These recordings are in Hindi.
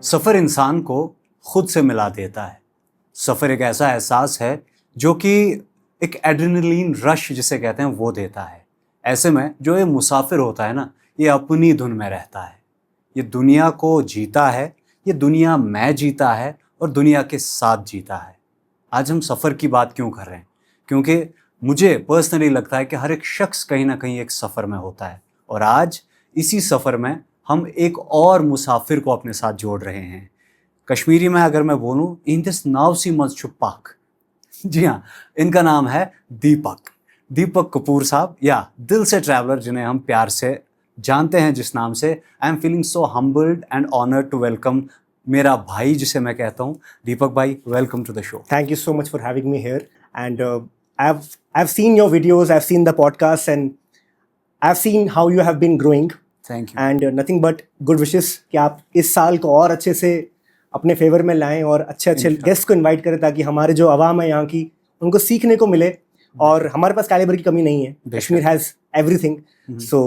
सफ़र इंसान को खुद से मिला देता है। सफ़र एक ऐसा एहसास है जो कि एक एड्रेनलिन रश जिसे कहते हैं वो देता है। ऐसे में जो ये मुसाफिर होता है ना, ये अपनी धुन में रहता है, ये दुनिया को जीता है, ये दुनिया में जीता है और दुनिया के साथ जीता है। आज हम सफ़र की बात क्यों कर रहे हैं? क्योंकि मुझे पर्सनली लगता है कि हर एक शख्स कहीं ना कहीं एक सफ़र में होता है और आज इसी सफ़र में हम एक और मुसाफिर को अपने साथ जोड़ रहे हैं। कश्मीरी में अगर मैं बोलूँ, इन दिस नाव सी मज छुपाक, जी हाँ, इनका नाम है दीपक कपूर साहब, या दिल से ट्रैवलर जिन्हें हम प्यार से जानते हैं जिस नाम से। I am feeling so humbled and honoured to welcome मेरा भाई जिसे मैं कहता हूँ। दीपक भाई, welcome to the show. Thank you so much for having me here. And I've seen your videos, I've seen the podcasts, and I've seen how you have been growing. Thank you. And nothing but good wishes कि आप इस साल को और अच्छे से अपने फेवर में लाएं और अच्छे अच्छे गेस्ट को इनवाइट करें ताकि हमारे जो आवाम है यहाँ की उनको सीखने को मिले। और हमारे पास कैलिबर की कमी नहीं है, कश्मीर हैज़ एवरीथिंग। सो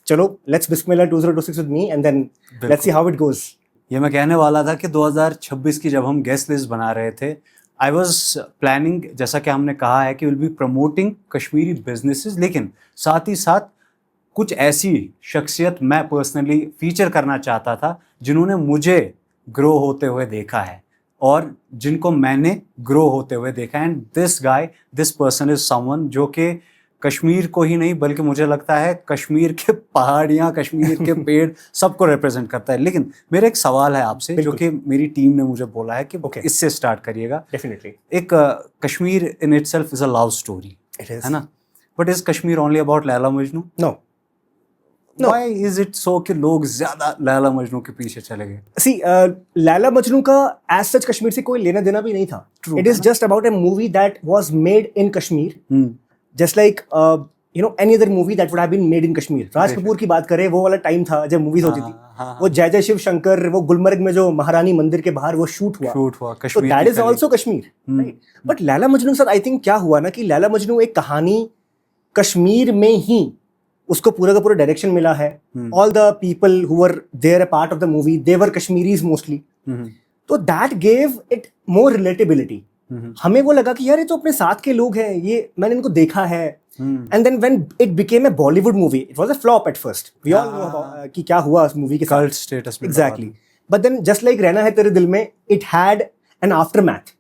चलो, लेट्स बिस्मिल्लाह 2026 with me and then let's see how it goes. ये मैं कहने वाला था कि 2026 की जब हम गेस्ट लिस्ट बना रहे थे, आई वॉज प्लानिंग, जैसा कि हमने कहा है कि will be promoting Kashmiri businesses, लेकिन साथ ही साथ कुछ ऐसी शख्सियत मैं पर्सनली फीचर करना चाहता था जिन्होंने मुझे ग्रो होते हुए देखा है और जिनको मैंने ग्रो होते हुए देखा है। And this person is someone जो कि कश्मीर को ही नहीं बल्कि मुझे लगता है कश्मीर के पहाड़ियाँ, कश्मीर के पेड़ सबको रिप्रेजेंट करता है। लेकिन मेरा एक सवाल है आपसे जो कि मेरी टीम ने मुझे बोला है कि इससे स्टार्ट करिएगा। डेफिनेटली। एक Kashmir in itself is a love story, है ना? But is Kashmir only about Laila Majnu? No. Why is it so कि लोग ज्यादा लैला मजनू के पीछे चले गए? See, लैला मजनू का as such कश्मीर से कोई लेना देना भी नहीं था। It is just about a movie that was made in Kashmir, just like any other movie that would have been made in Kashmir. Raj Kapoor की बात करें, वो वाला टाइम था जब मूवीज होती थी। वो जय जय शिव शंकर, वो गुलमर्ग में जो महारानी मंदिर के बाहर वो शूट हुआ Kashmir. So that is also Kashmir, right? But Laila Majnu के साथ आई थिंक क्या हुआ ना कि लैला मजनू एक कहानी कश्मीर में ही उसको पूरा का पूरा डायरेक्शन मिला है। All the people who were there a part of the movie, they were Kashmiris mostly. तो that gave it more relatability. हमें वो लगा कि यार ये तो अपने साथ के लोग हैं, ये मैंने इनको देखा है। And then when it became a Bollywood movie, it was a flop at first. We all know कि क्या हुआ उस मूवी के साथ, कल्ट स्टेटस में। Exactly. But then just like Rehna Hai Tere Dil Mein, it had an aftermath.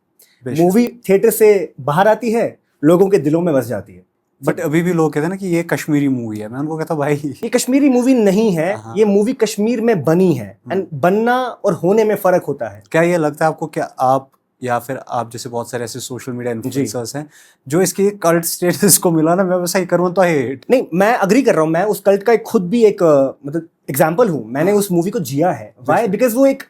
Movie theatre से बाहर आती है, लोगों के दिलों में बस जाती है। बट अभी भी लोग कहते हैं ना कि ये कश्मीरी मूवी है। मैं उनको कहता भाई ये कश्मीरी मूवी नहीं है, ये मूवी कश्मीर में बनी है। एंड बनना और होने में फर्क होता है। क्या ये लगता है आपको, क्या आप या फिर आप जैसे बहुत सारे ऐसे सोशल मीडिया इन्फ्लुएंसर्स हैं जो इसके कल्ट स्टेटस को मिला ना, मैं वैसा ही करूँ तो हिट? नहीं, मैं अग्री कर रहा हूँ। मैं उस कल्ट का खुद भी एक मतलब एग्जाम्पल हूँ। मैंने उस मूवी को जिया है। व्हाई? बिकॉज वो एक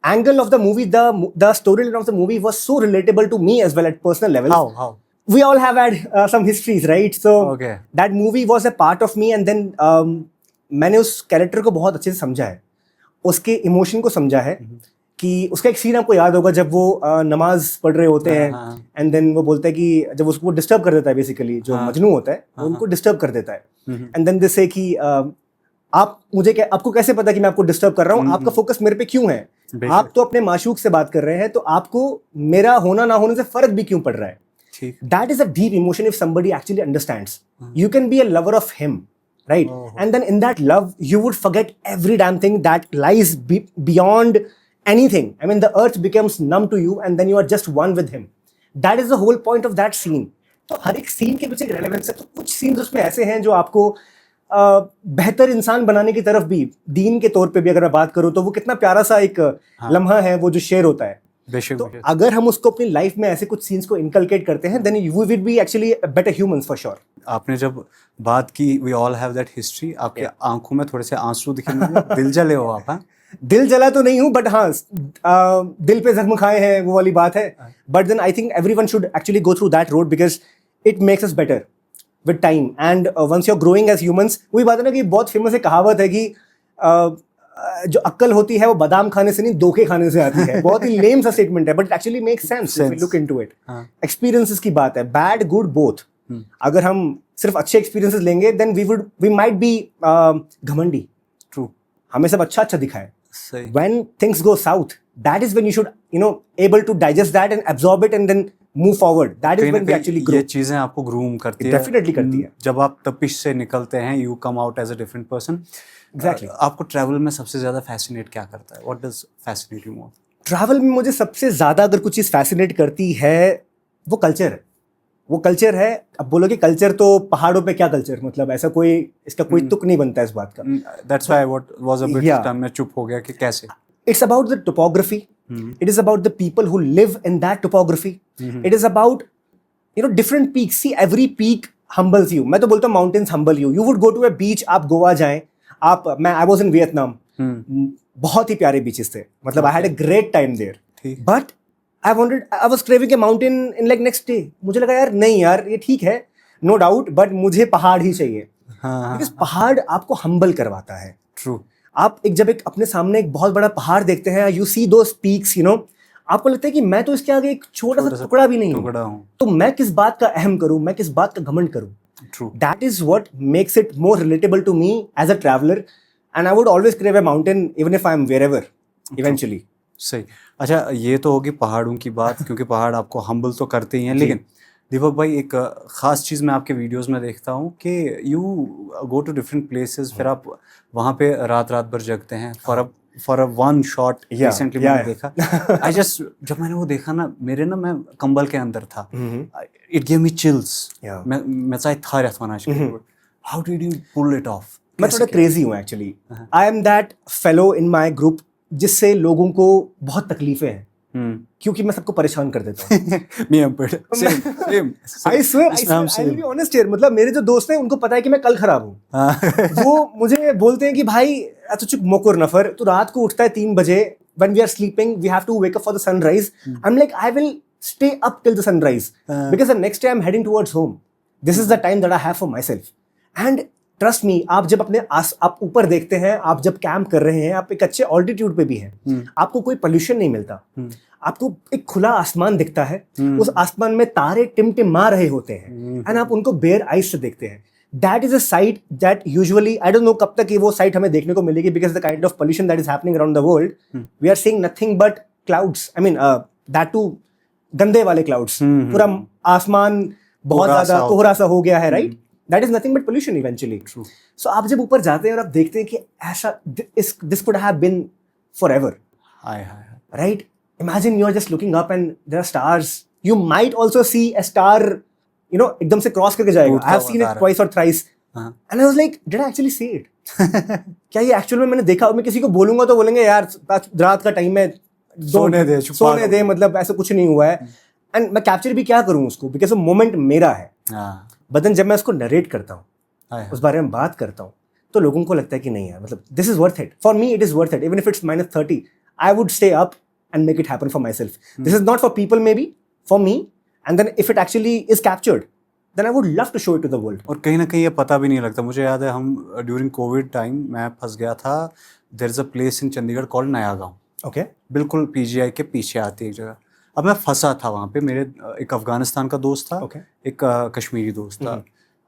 angle of the movie, the story line of the movie was so relatable to me as well at personal level. How We all have had some histories, right? So that movie was a part of me, and then मैंने उस कैरेक्टर को बहुत अच्छे से समझा है, उसके इमोशन को समझा है। कि उसका एक सीन आपको याद होगा जब वो नमाज पढ़ रहे होते हैं, एंड देन वो बोलता है कि जब उसको डिस्टर्ब कर देता है, बेसिकली जो मजनू होता है उनको डिस्टर्ब कर देता है। एंड देन दे से कि आपको कैसे पता कि मैं आपको डिस्टर्ब कर रहा हूँ? आपका फोकस मेरे पे क्यों है? आप तो अपने माशूक से बात कर रहे हैं, तो आपको मेरा होना ना होने से फर्क भी क्यों पड़ रहा है? That is a deep emotion if somebody actually understands. You can be a lover of him, right? And then in that love, you would forget every damn thing that lies beyond anything. I mean, the earth becomes numb to you, and then you are just one with him. That is the whole point of that scene. तो हर एक सीन के पीछे रेलेवेंस है। तो कुछ सीन्स उसमें ऐसे हैं जो आपको बेहतर इंसान बनाने की तरफ भी, दीन के तौर पे भी अगर मैं बात करूँ तो वो कितना प्यारा सा एक लम्हा है वो जो शेयर होता है। तो अगर हम उसको अपनी लाइफ में ऐसे कुछ सीन्स को इनकलकेट करते हैं, then you will be actually better humans for sure. आपने जब बात की we all have that history, आपके आंखों में थोड़े से आंसू दिखे मुझे। दिल जले हो आप? दिल जला तो नहीं हूँ, बट हाँ, दिल पे जख्म खाए हैं, वो वाली बात है। But then I think everyone should actually go through that road because it makes us better with time and once you are growing as humans. वही बात है ना कि बहुत फेमस एक कहावत है कि जो अक्ल होती है वो बादाम खाने से नहीं, धोखे खाने से आती है। बहुत ही लेम सा स्टेटमेंट है, but it actually makes sense if you look into it. Experiences की बात है, बैड गुड बोथ। अगर हम सिर्फ अच्छे एक्सपीरियंसेस लेंगे, देन वी माइट बी घमंडी। ट्रू। हमें सब अच्छा दिखाए। सही। When things go south, that is when you should, able to digest that and absorb it and then move forward. That is when we actually grow. ये चीजें आपको ग्रूम करती है। Definitely करती है। जब आप तपिश से निकलते हैं, you come out as a different person. Exactly. आपको ट्रैवल में सबसे ज्यादा फैसिनेट क्या करता है? What does fascinate you more? Travel में मुझे सबसे ज्यादा अगर कुछ चीज फैसिनेट करती है वो कल्चर है। वो कल्चर है, अब बोलोगे कल्चर तो पहाड़ों पे क्या कल्चर, मतलब ऐसा कोई इसका कोई तुक नहीं बनता इस बात का। That's why what was a bit Yeah. मैं चुप हो गया कि कैसे। It's about the topography. It is about the people who live in that topography. It is about, different peaks. See, every peak humbles you. मैं तो बोलता हूँ mountains humble you. You would go to a beach, आप गोवा जाएं, I was in Vietnam. बहुत ही प्यारे बीचेस थे, मतलब I had a great time there. But I was craving a mountain in like next day. मुझे लगा यार नहीं यार ये ठीक है, no doubt, but मुझे पहाड़ ही चाहिए। Because पहाड़ आपको humble करवाता है। True. आप जब अपने सामने एक बहुत बड़ा पहाड़ देखते हैं, यू सी दोस पीक्स, आपको लगता है कि मैं तो इसके आगे एक छोटा सा टुकड़ा भी नहीं हूं, तो मैं किस बात का अहम करूं, मैं किस बात का घमंड करूं। True. That is what makes it more relatable to me as a traveler, and I would always crave a mountain even if I am wherever eventually. सही। अच्छा, ये तो होगी पहाड़ों की बात, क्योंकि पहाड़ आपको हम्बल तो करते ही हैं, लेकिन दीपक भाई एक ख़ास चीज़ मैं आपके वीडियोस में देखता हूँ कि you go to different places, फिर आप वहाँ पे रात भर जगते हैं for a one shot. Recently मैंने देखा, आई जस्ट जब मैंने वो देखा ना, मैं कंबल के अंदर था, इट गेव मी चिल्स। मैं चाहे था रहता how did you pull it off? मैं थोड़ा क्रेजी हूँ actually. I am that fellow in my group जिससे लोगों को बहुत तकलीफें हैं, क्योंकि मैं सबको परेशान कर देता हूँ। मतलब मेरे जो दोस्त हैं उनको पता है कि मैं कल खराब हूँ। वो मुझे बोलते हैं कि भाई तो चुप मोकुर नफर, तू रात को उठता है 3 बजे, when we are sleeping we have to wake up for the sunrise. I'm like, I will stay up till the sunrise because the next day I'm heading towards home. This is the time that I have for myself. And trust me, आप जब अपने आप ऊपर देखते हैं, आप जब कैंप कर रहे हैं, आप एक अच्छे ऑल्टीट्यूड पे भी हैं, आपको कोई पोल्यूशन नहीं मिलता, आपको एक खुला आसमान दिखता है, उस आसमान में तारे टिमटिमा रहे होते हैं, एंड आप उनको बेयर आइज से देखते हैं। That is a sight that usually, I don't know कब तक ये वो साइट हमें देखने को मिलेगी, because the kind of pollution that is happening around the world, we are seeing nothing but clouds. I mean that too गंदे वाले क्लाउड्स, पूरा आसमान बहुत ज्यादा कोहरा सा हो गया है, right? That is nothing but pollution eventually. True. So आप जब ऊपर जाते हैं और आप देखते हैं कि ऐसा this could have been forever. Right? Imagine you are just looking up and there are stars. You might also see a star, एकदम से क्रॉस करके जाएगा. I have seen it twice or thrice. And I was like, did I actually see it? क्या ये एक्चुअल में मैंने देखा? और मैं किसी को बोलूंगा तो बोलेंगे यार रात का टाइम है, सोने दे, मतलब ऐसा कुछ नहीं हुआ है। एंड मैं कैप्चर भी क्या करूँ उसको, बिकॉज वो मोमेंट मेरा है। बट जब मैं उसको नरेट करता हूँ, उस बारे में बात करता हूँ, तो लोगों को लगता है कि नहीं यार, मतलब this is worth it for me, it is worth it even if it's -30, I would stay up and make it happen for myself. This is not for people, maybe for me, and then if it actually is captured, then I would love to show it to the world. और कहीं ना कहीं ये पता भी नहीं लगता। मुझे याद है हम ड्यूरिंग कोविड टाइम मैं फंस गया था, there is a place in Chandigarh called Naya Gaon. Okay, बिल्कुल पीजीआई के पीछे आती है एक जगह। अब मैं फंसा था वहाँ पे, मेरे एक अफगानिस्तान का दोस्त था, एक कश्मीरी दोस्त था।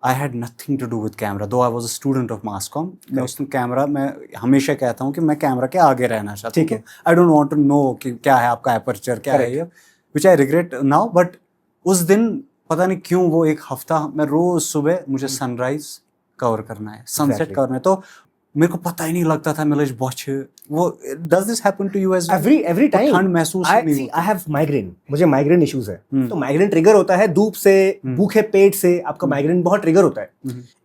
I had nothing to do with camera, though I was a student of mass comm. मैं उसमें कैमरा, मैं हमेशा कहता हूँ कि मैं कैमरा के आगे रहना चाहता हूँ, I don't want to know कि क्या है आपका एपर्चर, क्या है ये, which I regret now. But उस दिन पता नहीं क्यों वो एक हफ्ता मैं रोज सुबह मुझे सनराइज कवर करना है, सनसेट करना है, तो मेरे को पता ही नहीं लगता था मिलेज बॉच वो। Does this happen to you as every time? ठंड महसूस नहीं होती? आई हैव माइग्रेन, मुझे माइग्रेन इश्यूज है, तो माइग्रेन ट्रिगर होता है धूप से, भूखे पेट से, आपका माइग्रेन बहुत ट्रिगर होता है।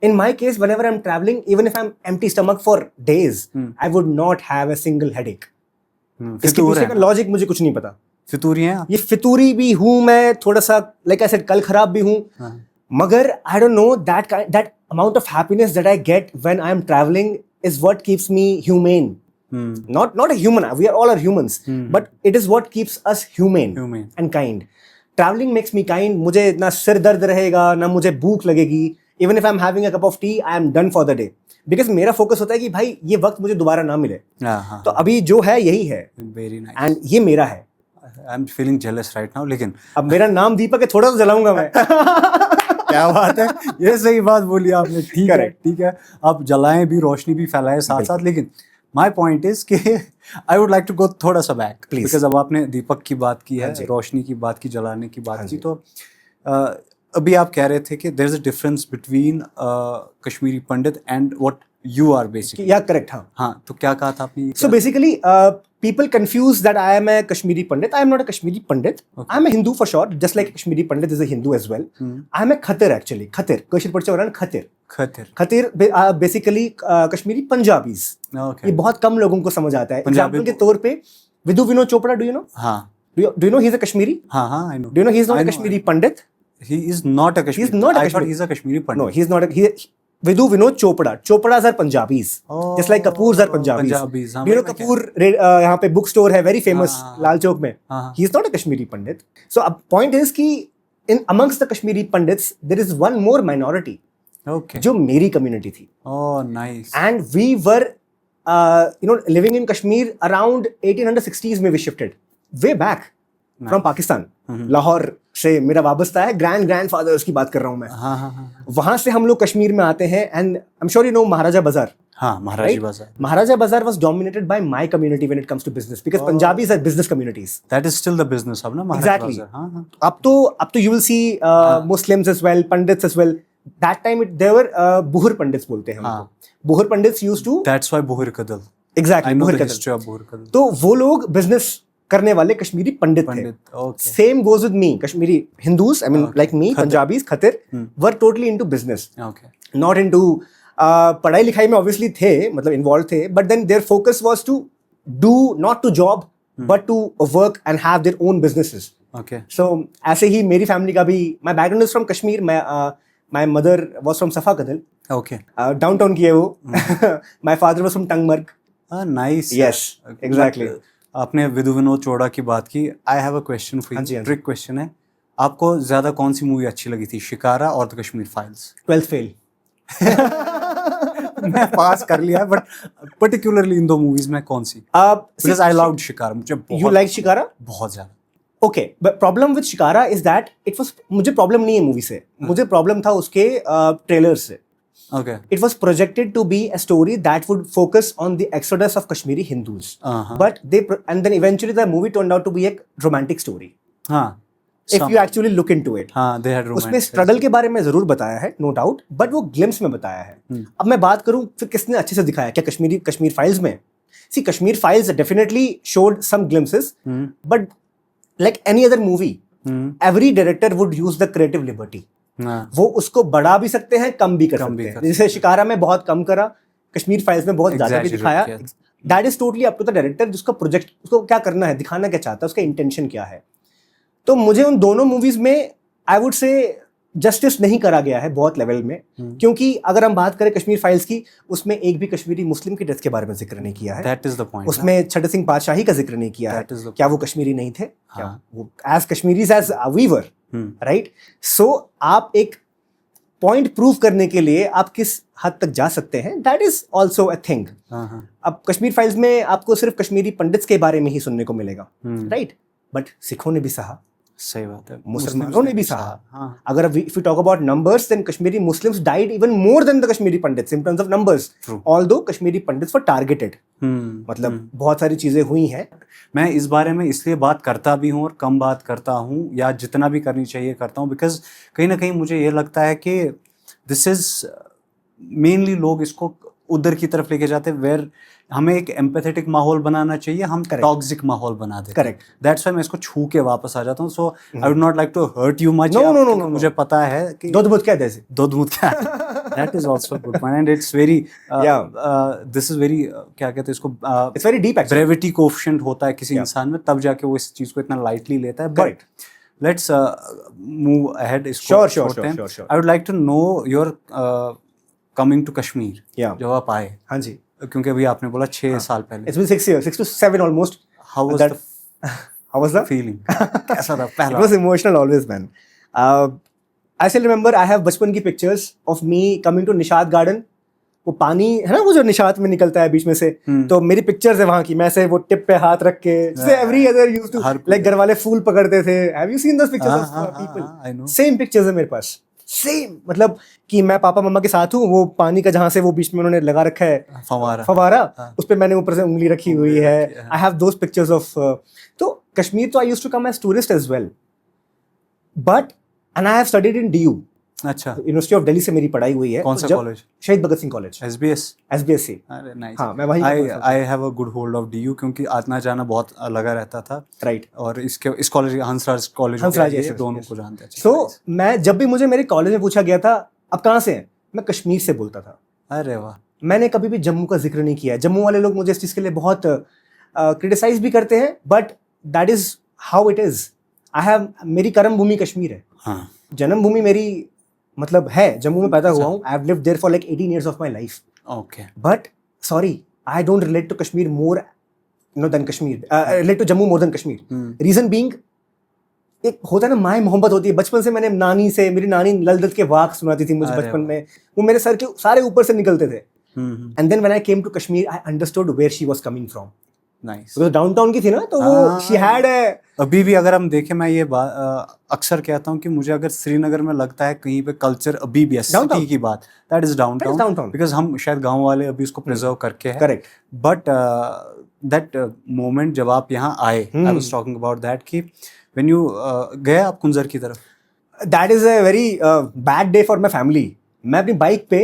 In my case, whenever I am travelling, even if I am empty stomach for days, I would not have a single headache. इसके पीछे का लॉजिक मुझे कुछ नहीं पता। फितूरी हैं ये, फितूरी भी हूं मैं थोड़ा सा, लाइक आई सेड, कल खराब भी हूं, मगर आई don't know that amount of happiness that I get when I am travelling is what keeps me humane. Not a human, we are all humans, but it is what keeps us humane and kind. Traveling makes me kind. मुझे ना सिर दर्द रहेगा, ना मुझे भूख लगेगी. Even if I'm having a cup of tea, I am done for the day. Because मेरा फोकस होता है कि भाई ये वक्त मुझे दोबारा ना मिले, तो अभी जो है यही है। Very nice. And ये मेरा है। I'm feeling jealous right now, लेकिन अब मेरा नाम दीपक है, थोड़ा तो जलाऊंगा मैं। क्या बात है, ये सही बात बोली आपने, ठीक है Correct. ठीक है, आप जलाएं भी रोशनी भी फैलाएं साथ साथ, लेकिन माय पॉइंट इज कि I would like to go थोड़ा सा बैक, बिकॉज अब आपने दीपक की बात की है, रोशनी की बात की, जलाने की बात की, तो अभी आप कह रहे थे कि there is a difference between Kashmiri Pandit and what you are basically. या करेक्ट, हाँ हाँ, तो क्या कहा था आपने? So basically, people confuse that I am a Kashmiri Pandit. I am not a Kashmiri Pandit. Okay. I am a Hindu for sure, just like a Kashmiri Pandit is a Hindu as well. I am a Khatir actually. Khatir. Kashmir पढ़ते हो Khatir. खतिर, Khatir basically Kashmiri Punjabis. okay. ये बहुत कम लोगों को समझ आता है. पंजाबी Example के तौर पे विदु Vinod Chopra, do you know? हाँ Do you know he's a Kashmiri? हाँ हाँ, I know. Do you know he's not I a know. Kashmiri Pandit? He is not a Kashmiri. He's not a I thought Kashmiri. he's a Kashmiri Pandit. No, he's not a Vidu Vinod Chopra. Chopras are Punjabis. Oh, just like Kapoors are Punjabis. Punjabis, हाँ, Do you know मैं Kapoor यहाँ पे book store है, very famous, हाँ, लाल चौक में. हाँ. He is not a Kashmiri Pandit. So a point is कि in amongst the Kashmiri Pandits there is one more minority. Okay. जो मेरी community थी. Oh, nice. And we were living in Kashmir around 1860s में we shifted. Way back. From Pakistan. Lahore से मेरा वाबस्ता है, ग्रैंडफादर्स की बात कर रहा हूँ मैं. हाँ हाँ हाँ. वहां से हम लोग कश्मीर में आते हैं and I am sure you know Maharaja Bazaar. हाँ, महाराजा बाजार. Maharaja Bazaar was dominated by my community when it comes to business because Punjabis are business communities. That is still the business अब ना, महाराजा Exactly. बाजार. हाँ हाँ. अब तो you will see Muslims as well, Pandits as well. That time there were Buhur Pandits बोलते हैं हमको. Buhur Pandits used to. That's why Buhur Kadal. Exactly. I know Buhur the Kadal. history of Buhur Kadal. तो वो लोग business करने वाले कश्मीरी पंडित थे. Okay. Same goes with me. Kashmiri Hindus, I mean like me, Punjabis, Khatir, were totally into business. Okay. Not into पढ़ाई लिखाई में obviously थे, मतलब involved थे, but then their focus was to do not to job but to work and have their own businesses. Okay. So ऐसे ही मेरी family का भी, my background is from Kashmir. My mother was from Safa Kadal. Okay. Downtown की है वो. My father was from Tangmarg. Nice. Yes, exactly. आपने विदु विनोद चोपड़ा की बात की. आई have a question for you, trick question है. आपको ज्यादा कौन सी मूवी अच्छी लगी थी, शिकारा और the Kashmir files? 12th fail. मैं पास कर लिया, बट पर्टिकुलरली इन दो मूवीज में कौन सी? Because I loved Shikara. मुझे बहुत, You like शिकारा? बहुत ज्यादा. Okay, but problem with shikara is that it was, मुझे प्रॉब्लम नहीं है मूवी से, मुझे प्रॉब्लम था उसके ट्रेलर से. Okay. It was projected to be a story that would focus on the exodus of Kashmiri Hindus. But and then eventually the movie turned out to be a romantic story. हाँ. If you actually look into it. हाँ, they had romance. उसमें struggle के बारे में जरूर बताया है, no doubt, but वो glimpse में बताया है. अब मैं बात करूँ फिर किसने अच्छे से दिखाया, क्या कश्मीर फाइल्स में? See, Kashmir Files definitely showed some glimpses, but like any other movie, every director would use the creative liberty. वो उसको बढ़ा भी सकते हैं, कम भी कर सकते हैं. जैसे शिकारा में बहुत कम करा, कश्मीर फाइल्स में बहुत ज्यादा भी दिखाया. That is totally up to the director, जिसका प्रोजेक्ट, उसको क्या करना है, दिखाना क्या चाहता है, उसका इंटेंशन क्या है. तो मुझे उन दोनों मूवीज में आई वुड से जस्टिस नहीं करा गया है बहुत लेवल में, क्योंकि अगर हम बात करें कश्मीर फाइल्स की, उसमें एक भी कश्मीरी मुस्लिम की डेथ के बारे में जिक्र नहीं किया है. That is the point. उसमें छठ सिंह पातशाही का जिक्र नहीं किया है. क्या वो कश्मीरी नहीं थे? क्या वो as Kashmiris as we were, right? So आप एक पॉइंट प्रूव करने के लिए आप किस हद तक जा सकते हैं, that is also a thing. अब कश्मीर फाइल्स में आपको सिर्फ कश्मीरी पंडित्स के बारे में ही सुनने को मिलेगा, राइट? बट सिखों ने भी सहा, सही बात है, मुसलमानों ने भी सहा. अगर if you talk about numbers, then Kashmiri Muslims died even more than the Kashmiri Pandits in terms of numbers, although Kashmiri Pandits were targeted. मतलब बहुत सारी चीजें हुई हैं. मैं इस बारे में इसलिए बात करता भी हूँ और कम बात करता हूँ, या जितना भी करनी चाहिए करता हूँ, बिकॉज कहीं ना कहीं मुझे ये लगता है कि दिस इज मेनली, लोग इसको उधर की तरफ लेके जाते हैं वेयर हमें एक एम्पैथेटिक माहौल बनाना चाहिए, हम टॉक्सिक माहौल बना देते. करेक्ट. दैट्स व्हाई मैं इसको छू के वापस आ जाता हूँ. So I would not like to hurt you much. No, मुझे पता है कि दूध क्या है, दूध क्या है. That is also good point and it's very, this is very, क्या कहते हैं इसको, it's very deep. Brevity coefficient होता है किसी इंसान में, तब जाके वो इस चीज को इतना लाइटली लेता है. But let's move ahead. Sure. I would like to know your coming to Kashmir, जब आप आए. हाँ जी. क्योंकि अभी आपने बोला 6 साल पहले. It's been 6 years, 6 to 7 almost. How was the feeling? कैसा था पहला? It was emotional always, man. I still remember I have बचपन की pictures of me coming to Nishat garden. वो पानी है ना, वो जो निशात में निकलता है बीच में से, तो मेरी पिक्चर्स है वहाँ की, मैं से वो टिप पे हाथ रख के, जैसे every other used to, like घर वाले फूल पकड़ते थे. Have you seen those pictures of people? Same pictures है मेरे पास. सेम, मतलब कि मैं पापा मम्मा के साथ हूँ, वो पानी का जहाँ से वो बीच में उन्होंने लगा रखा है फवारा, उस पर मैंने ऊपर से उंगली रखी हुई है. I have those pictures of. तो कश्मीर तो I used to come as tourist as well, but and I have studied in DU. अच्छा, यूनिवर्सिटी ऑफ दिल्ली से मेरी पढ़ाई हुई है. कौन सा college? Shaheed Bhagat Singh college, SBSC. अरे नाइस. हाँ, मैं वहीं I have a good hold of DU, क्योंकि आना जाना बहुत लगा रहता था. राइट. और इस कॉलेज, हंसराज कॉलेज, दोनों को जानते हैं. सो मैं जब भी मुझे मेरे कॉलेज में पूछा गया था आप कहाँ से हैं, मैं कश्मीर से बोलता था. अरे वाह. मैंने कभी भी जम्मू का जिक्र नहीं किया. जम्मू वाले लोग मुझे इस चीज़ के लिए बहुत क्रिटिसाइज भी करते हैं, but that is how it is. मेरी कर्म भूमि कश्मीर है. हाँ. जन्मभूमि मेरी मतलब है, जम्मू में पैदा हुआ हूँ. I have lived there for like 18 years of my life. Okay. But sorry, I don't relate to Kashmir more than Kashmir, relate to Jammu more than Kashmir. Reason being, एक होता है ना, माय मोहब्बत होती है. बचपन से मैंने नानी से, मेरी नानी लल दल के वाक सुनाती थी मुझे बचपन में, वो मेरे सर के सारे ऊपर से निकलते थे. And then when I came to Kashmir I understood where she was coming from. Nice. तो डाउनटाउन की थी ना, तो वो शी हैड अभी भी अगर हम देखें, मैं ये अक्सर कहता हूँ कि मुझे अगर श्रीनगर में लगता है कहीं पे कल्चर अभी भी है, सिटी की बात, दैट इज डाउनटाउन, बिकॉज हम शायद गांव वाले अभी उसको प्रिजर्व करके है. करेक्ट. बट दैट मोमेंट जब आप यहाँ आए, I was talking about that कि व्हेन यू गए आप कुंजर की तरफ, that is a very bad day for my family. मैं अपनी बाइक पे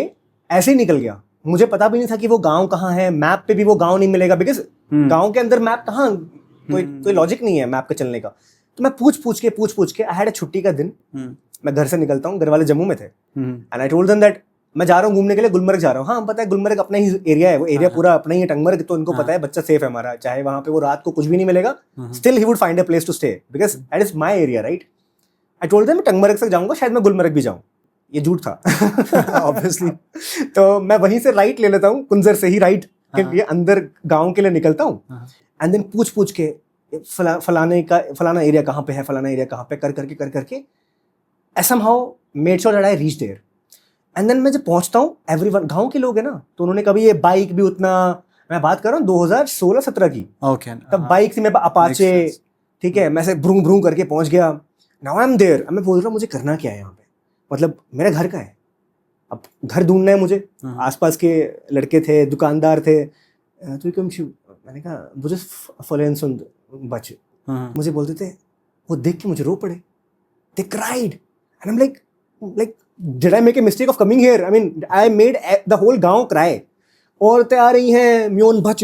ऐसे ही निकल गया. मुझे पता भी नहीं था कि वो गांव कहाँ है. मैप पे भी वो गांव नहीं मिलेगा, बिकॉज गांव के अंदर मैप कहाँ, कोई लॉजिक नहीं है मैप के चलने का. तो मैं पूछ पूछ के आई हैड अ छुट्टी का दिन. मैं घर से निकलता हूँ, घर वाले जम्मू में थे, and I told them that मैं जा रहा हूँ घूमने के लिए, गुलमर्ग जा रहा हूँ. हाँ, पता है गुलमर्ग अपना ही एरिया है, वो एरिया पूरा अपना ही है. टंगमर्ग तो इनको पता है बच्चा सेफ है हमारा, चाहे वहां पे वो रात को कुछ भी नहीं मिलेगा, still he would find a place to stay, because that is my area, right. I told them मैं टंगमर्ग तक जाऊंगा, शायद मैं गुलमर्ग भी जाऊँ. ये झूठ था ऑब्वियसली. तो मैं वहीं से राइट ले लेता हूँ, कुंजर से ही राइट के अंदर गांव के लिए निकलता हूँ. एंड देन पूछ के फलाना एरिया कहाँ पे है, फलाना एरिया कहाँ पे, कर करके I somehow made sure that I reach there. And then मैं जब पहुंचता हूँ, एवरीवन गांव के लोग हैं ना, तो उन्होंने कभी ये बाइक भी उतना, मैं बात कर रहा हूँ 2016-17 की, तब बाइक थी मेरे अपाचे, ठीक है. मैं से भ्रूं भ्रूं करके पहुंच गया. Now I am there. मैं बोल रहा हूँ मुझे करना क्या है यहाँ पे, मतलब मेरा घर का है, अब घर ढूंढना है मुझे. आसपास के लड़के थे, दुकानदार थे, तो कम शिव, मैंने कहा मुझे फलें सुन बच. मुझे बोलते थे, वो देख के मुझे रो पड़े. They cried and I am like did I make a mistake of coming here? I mean I made the whole gaon cry. औरतें आ रही हैं, म्योन बच,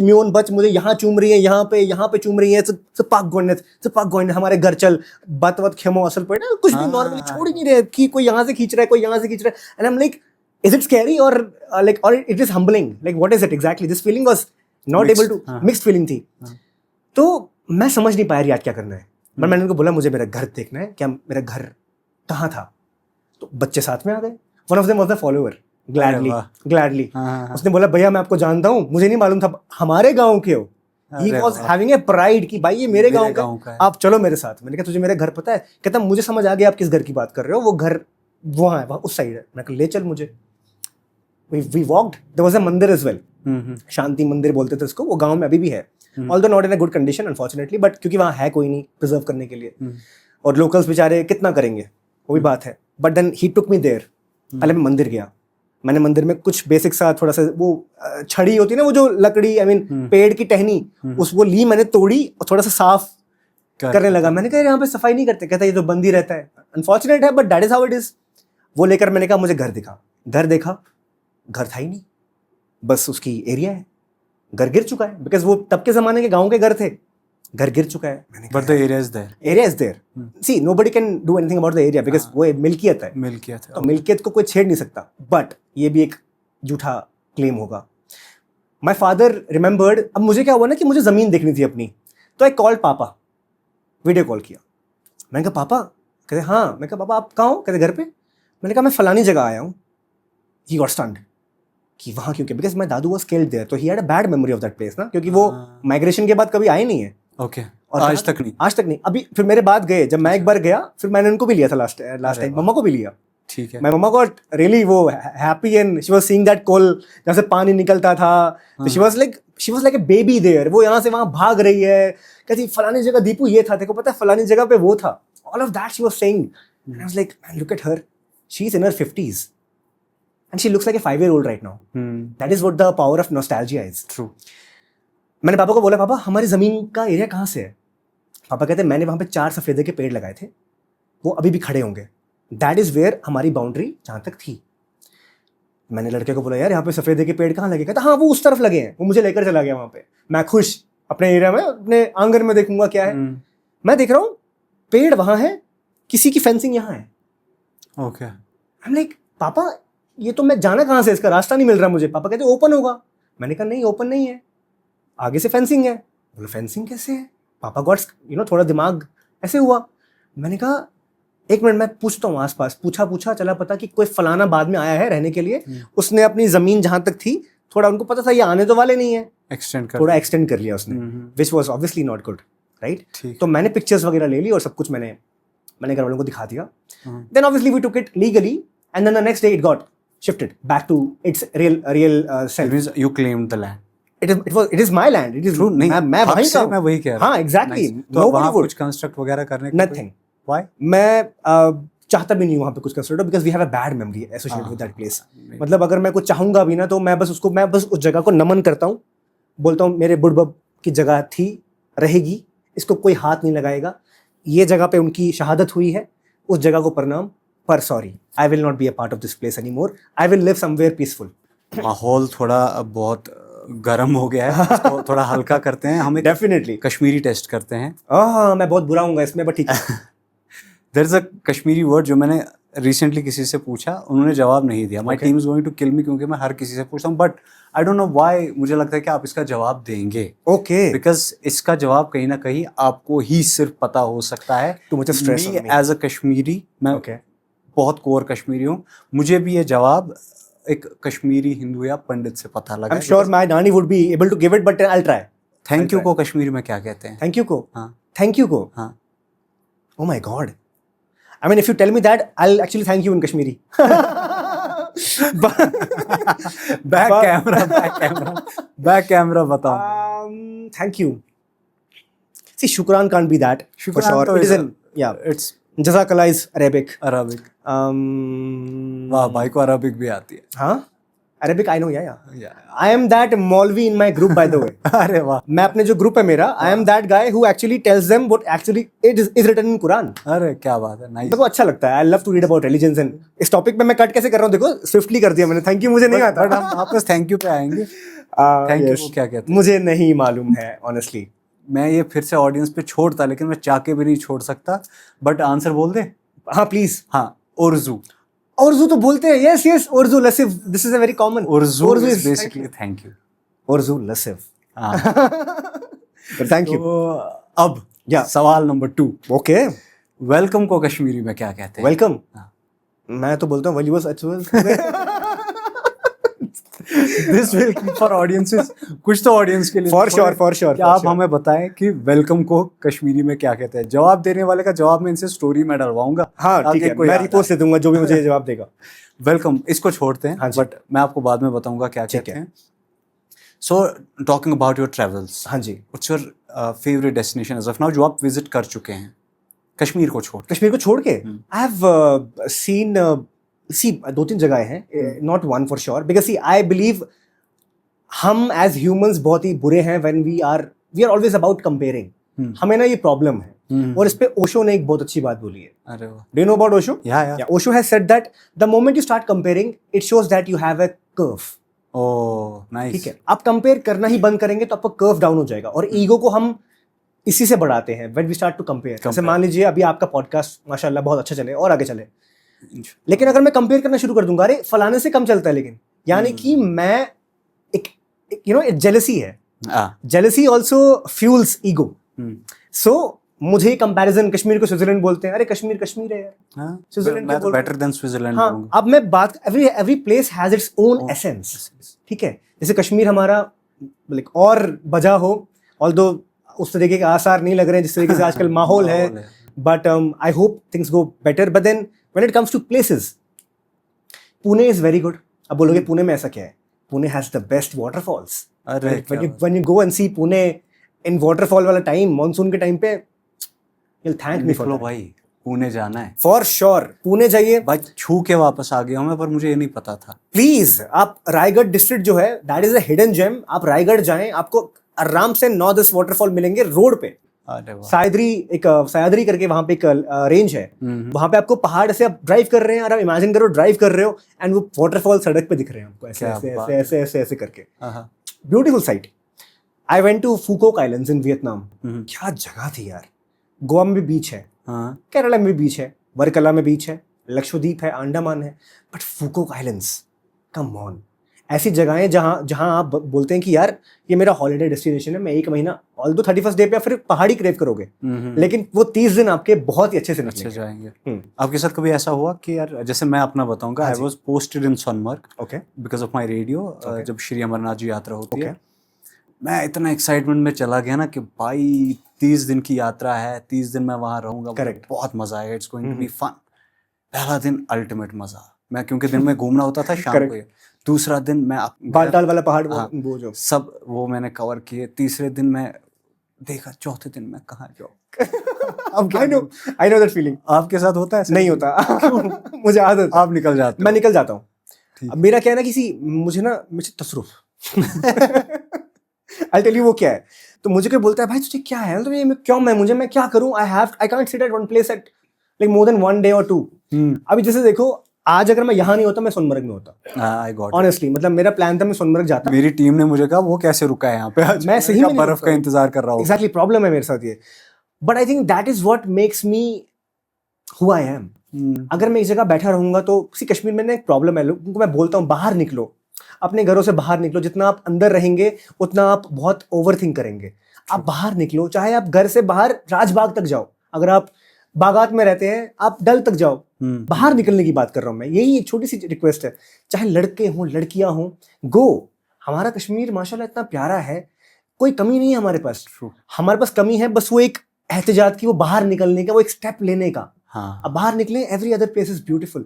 मुझे यहाँ चूम रही है, यहाँ पे चूम रही है. पाक गोइने हमारे घर चल, बात खेमो असल पे ना, कुछ भी नॉर्मली छोड़ ही नहीं रहे कि कोई यहाँ से खींच रहा है, कोई यहाँ से खींच रहा है. And I am like, is it scary और लाइक, और it is humbling, like what is it exactly? This feeling was not able to, mixed feeling थी. तो मैं समझ नहीं पाया यार क्या करना है. पर मैंने उनको बोला मुझे मेरा घर देखना है, क्या मेरा घर कहाँ था. तो बच्चे साथ में आ गए. One of them was the follower, gladly. उसने बोला भैया मैं आपको जानता हूँ, मुझे नहीं मालूम था हमारे गांव के हो. He was having a pride कि भाई ये मेरे गांव का है, आप चलो मेरे साथ. मैंने कहा तुझे मेरा घर पता है? कहता मुझे समझ आ गया आप किस घर की बात कर रहे हो, वो घर वहाँ है, वहाँ उस साइड है. मैं कहा ले चल मुझे. We walked. There was a mandir as well, शांति मंदिर बोलते थे उसको. वो गांव में अभी भी है, although not in a good condition unfortunately, but क्योंकि वहाँ है कोई नहीं प्रिजर्व करने के लिए, और लोकल्स बेचारे कितना करेंगे, वो भी बात है. But then he took me there. पहले मैं मंदिर गया. मैंने मंदिर में कुछ बेसिक सा थोड़ा सा, वो छड़ी होती है ना, वो जो लकड़ी, आई मीन पेड़ की टहनी, वो ली मैंने तोड़ी और थोड़ा सा साफ करने लगा. मैंने कहा यहाँ पे सफाई नहीं करते. कहता ये तो बंद ही रहता है. अनफॉर्चुनेट है but that is how it is. वो लेकर मैंने कहा मुझे घर दिखा. घर देखा, घर था ही नहीं, बस उसकी एरिया है. घर गिर चुका है, बिकॉज वो तब के जमाने के गाँव के घर थे. घर गिर चुका है. But the area is there. Area is there. See, nobody can do anything about the area because वो मिल्कियत है. तो मिल्कियत को कोई छेड़ नहीं सकता. But ये भी एक झूठा क्लेम होगा. My father remembered. अब मुझे क्या हुआ ना कि मुझे जमीन देखनी थी अपनी. तो I called पापा. वीडियो कॉल किया. मैंने कहा पापा. कहते हाँ. मैं कहा पापा आप कहाँ हो? कहते घर पे. मैंने कहा मैं फलानी जगह आया हूँ. He got stunned. कि वहाँ क्यों? Because my Dadu was killed there. तो he had a bad memory of that place ना, क्योंकि वो माइग्रेशन के बाद कभी आए नहीं है. ओके. और आज तक नहीं. अभी फिर मेरे बाद गए, जब मैं एक बार गया, फिर मैंने उनको भी लिया था लास्ट टाइम. मम्मा को भी लिया. ठीक है. मैं मम्मा को रियली वो happy and she was seeing that कोल जहाँ से पानी निकलता था. तो she was like a baby there. वो यहाँ से वहाँ भाग रही है. कहती फलानी जगह दीपू ये था, देखो पता है फलानी जगह पे वो था. All of that she was saying. I was like man look at her. She is in her 50s and she looks like a 5-year-old right now. That is what the power of nostalgia is. True. मैंने पापा को बोला, पापा हमारी ज़मीन का एरिया कहाँ से है? पापा कहते हैं मैंने वहाँ पे 4 सफ़ेदे के पेड़ लगाए थे, वो अभी भी खड़े होंगे. दैट इज़ वेयर हमारी बाउंड्री जहाँ तक थी. मैंने लड़के को बोला, यार यहाँ पे सफ़ेदे के पेड़ कहाँ लगे? कहता हाँ वो उस तरफ लगे हैं. वो मुझे लेकर चला गया वहाँ पे. मैं खुश, अपने एरिया में अपने आंगन में देखूंगा क्या है. मैं देख रहा हूँ पेड़ वहाँ है, किसी की फेंसिंग यहाँ है. ओके. हम लाइक, पापा ये तो मैं जाना कहाँ से, इसका रास्ता नहीं मिल रहा मुझे. पापा कहते ओपन होगा. मैंने कहा नहीं ओपन नहीं है, आगे से फेंसिंग है. बोला फेंसिंग कैसे है? पापा गॉट थोड़ा दिमाग ऐसे हुआ. मैंने कहा एक मिनट मैं पूछता हूँ आसपास. पूछा चला पता कि कोई फलाना बाद में आया है रहने के लिए. उसने अपनी जमीन जहां तक थी थोड़ा, उनको पता था ये आने तो वाले नहीं है, थोड़ा एक्सटेंड कर लिया उसने, which was obviously not good, right. तो मैंने पिक्चर्स वगैरह ले ली और सब कुछ मैंने घर वालों को दिखा दिया. Then obviously we took it legally and then the next day it got shifted back to its real self. You claimed the land. It is my land. It is true. नहीं, मैं वहीं का. मैं वही कह रहा हूँ. हाँ exactly. तो वहाँ कुछ कंस्ट्रक्ट वगैरह करने nothing. Why? मैं चाहता भी नहीं हूँ वहाँ पे कुछ construct, because we have a bad memory associated with that place. मतलब अगर मैं कुछ चाहूंगा भी ना तो मैं बस उस जगह को नमन करता हूँ, बोलता हूँ मेरे बुढ़बब की जगह थी, रहेगी, इसको कोई हाथ नहीं लगाएगा. ये जगह पे उनकी शहादत हुई है, उस जगह को प्रणाम, पर sorry I will not be a part of this place any more. I will live somewhere peaceful. माहौल थोड़ा अब बहुत गर्म हो गया है, इसको थोड़ा हल्का करते हैं. हमें डेफिनेटली कश्मीरी टेस्ट करते हैं. हाँ मैं बहुत बुरा हूँ इसमें, बट ठीक है. There is a Kashmiri word जो मैंने रिसेंटली किसी से पूछा, उन्होंने जवाब नहीं दिया. My team is going to kill me क्योंकि मैं हर किसी से पूछता हूँ, but I don't know why. मुझे लगता है कि आप इसका जवाब देंगे. ओके. बिकॉज इसका जवाब कहीं ना कहीं आपको ही सिर्फ पता हो सकता है. तो मुझे stress me as a Kashmiri, मैं बहुत कोर कश्मीरी हूँ, मुझे भी ये जवाब एक कश्मीरी हिंदू या पंडित से पता लगा. I'm sure my नानी would be able to give it, but I'll try. Thank you को कश्मीरी में क्या कहते हैं? थैंक यू को. हाँ. थैंक यू को. हाँ. Oh my God. I mean, if you tell me that, I'll actually thank you in Kashmiri. Back camera बताओ. Thank you. See, shukran can't be that. For sure. It is it's Jazakallah is Arabic. वाह, भाई को अरबिक भी आती है. हाँ, Arabic I know, yeah. I am that Maulvi in my group, by the way. अरे वाह. मैं अपने जो ग्रुप है मेरा, I am that guy who actually tells them what actually is written in Quran. अरे क्या बात है, nice. देखो अच्छा लगता है. I love to read about religions and इस टॉपिक पे मैं कट कैसे कर रहा हूँ देखो, स्विफ्टली कर दिया मैंने. थैंक यू मुझे नहीं आता. बट हम वापस थैंक यू पे आएंगे. थैंक यू क्या कहते हैं? मुझे नहीं मालूम है ऑनेस्टली. मैं ये फिर से ऑडियंस पे छोड़ता, लेकिन मैं चाह के भी नहीं छोड़ सकता. बट आंसर बोल दे. हाँ प्लीज. हाँ, उर्जू तो बोलते हैं. यस उर्जू लसिव. This is a very common. उर्जू इज बेसिकली थैंक यू. उर्जू लसिव. Thank you. अब सवाल नंबर 2. ओके. वेलकम को कश्मीरी में क्या कहते हैं? वेलकम. मैं तो बोलता हूँ वलीवस. This will keep for audiences. कुछ तो ऑडियंस के लिए for sure. आप हमें बताएं कि वेलकम को कश्मीरी में क्या कहते हैं. जवाब देने वाले का जवाब मैं इनसे स्टोरी में डलवाऊंगा. हाँ ठीक है, मैं रिपोस्ट दे दूंगा जो भी मुझे जवाब देगा. वेलकम इसको छोड़ते हैं, बट मैं आपको बाद में बताऊंगा क्या कहते हैं. So talking about your travels. हाँ जी. What's your favourite destination as of now जो आप विजिट कर चुके हैं कश्मीर को छोड़ के? आई हैव सीन सी 2-3 जगह हैं, not one for sure, because see I believe हम एज ह्यूमंस बहुत ही बुरे हैं when we are always about comparing. हमें ना ये प्रॉब्लम है. और इस पे ओशो ने एक बहुत अच्छी बात बोली है. अरे वाह. Do you know about Osho? या Osho has said that the moment you start comparing it shows that you have a curve. Oh nice. ठीक है, आप कंपेयर करना ही बंद करेंगे तो आपका कर्व डाउन हो जाएगा. और ईगो को हम इसी से बढ़ाते हैं when we start to compare. जैसे मान लीजिए अभी आपका पॉडकास्ट माशाल्लाह बहुत अच्छा चले और आगे चले, लेकिन अगर मैं कंपेयर करना शुरू कर दूंगा, अरे फलाने से कम चलता है, लेकिन यानी कि मैं एक जेलसी है. Jealousy also fuels ego. So मुझे कंपैरिजन, कश्मीर को स्विट्जरलैंड बोलते हैं, अरे कश्मीर है यार. स्विट्जरलैंड तो बेटर देन स्विट्जरलैंड. हाँ, अब मैं बात, every place has its own essence. ठीक है, जैसे कश्मीर हमारा लाइक और बजा हो, ऑल्दो उस तरीके के आसार नहीं लग रहे हैं जिस तरीके से आजकल माहौल है, but I hope things go better. But then when it comes to places, Pune is very good. अब बोलोगे पुणे में ऐसा क्या है? Pune has the best waterfalls. When you go and see Pune in waterfall वाला टाइम, मानसून के टाइम पे, you'll thank me for that. भाई पुणे जाना है फॉर श्योर, पुणे जाइए भाई। छू के वापस आ गया हूँ मैं, पर मुझे ये नहीं पता था। प्लीज। आप रायगढ़ डिस्ट्रिक्ट जो है that is a hidden gem, आप रायगढ़ जाएं, आपको आराम से 9-10 वाटरफॉल मिलेंगे रोड पे। अरे वाह। सह्याद्री करके वहां पे एक रेंज है, वहां पे आपको पहाड़ से आप ड्राइव कर रहे हैं और आप इमेजिन करो ड्राइव कर रहे हो एंड वो वाटरफॉल सड़क पे दिख रहे हैं आपको, ऐसे क्या ऐसे बात ऐसे ऐसे ऐसे ऐसे करके। हाँ। Beautiful sight. I went to Phu Quoc islands in Vietnam. क्या जगह थी यार। गोवा में भी बीच है, हाँ। केरला में भी बीच है, वर्कला में बीच है, लक्षद्वीप है, अंडमान है, बट फूकोक आइलैंड्स, कम ऑन। ऐसी जगहें जहां आप बोलते हैं कि यार ये मेरा हॉलिडे डेस्टिनेशन है, मैं एक महीना ऑल्दो 31st डे पे फिर पहाड़ी क्रेव करोगे, लेकिन वो 30 दिन आपके बहुत ही अच्छे से अच्छे जाएंगे। आपके साथ कभी ऐसा हुआ कि यार, जैसे मैं अपना बताऊंगा, I was posted in Sonamarg, okay, because of my radio. जब श्री अमरनाथ जी यात्रा होती है, मैं इतना एक्साइटमेंट में चला गया ना कि भाई 30 दिन की यात्रा है, 30 दिन मैं वहां रहूंगा, करेक्ट, बहुत मजा आएगा, it's going to be fun. पहला दिन अल्टीमेट मजा, मैं क्योंकि दिन में घूमना होता था शाम को। दूसरा दिन मैं बालटाल वाला पहाड़, वो जो सब वो मैंने कवर किए। तीसरे दिन मैं देखा, चौथे दिन मैं कहाँ जाऊँ। अब आई नो दैट फीलिंग। आपके साथ होता है? नहीं होता। मुझे आदत। आप निकल जाते हो? मैं निकल जाता हूँ। अब मेरा क्या है ना, मुझे तसरुफ। I'll tell you वो क्या है। तो मुझे कोई बोलता है भाई तुझे क्या है, तो ये मैं क्या करूँ, I can't sit at one place at like more than 1 day or 2। अभी जैसे देखो, आज अगर मैं यहाँ नहीं होता, मैं सोनमर्ग में होता। ऑनेस्टली, मतलब मेरा प्लान था मैं सोनमर्ग जाता। मेरी टीम ने मुझे कहा वो कैसे रुका है यहाँ पे आज, मैं सही में बर्फ का इंतजार कर रहा हूँ। एग्जैक्टली, प्रॉब्लम है मेरे साथ ये। But I think that is what makes me who I am. अगर मैं एक जगह बैठा रहूंगा तो किसी कश्मीर में ना एक प्रॉब्लम है, लोगों को मैं बोलता हूँ बाहर निकलो, अपने घरों से बाहर निकलो। जितना आप अंदर रहेंगे उतना आप बहुत ओवर थिंक करेंगे। आप बाहर निकलो, चाहे आप घर से बाहर राजबाग तक जाओ, अगर आप बागात में रहते हैं आप डल तक जाओ, बाहर निकलने की बात कर रहा हूं मैं। यही एक छोटी सी रिक्वेस्ट है, चाहे लड़के हों लड़कियां हों, गो। हमारा कश्मीर माशाल्लाह इतना प्यारा है, कोई कमी नहीं है हमारे पास। हमारे पास कमी है बस वो एक एहतिजाज की, वो बाहर निकलने का, वो एक स्टेप लेने का। हाँ। अब बाहर निकले, every other place is beautiful.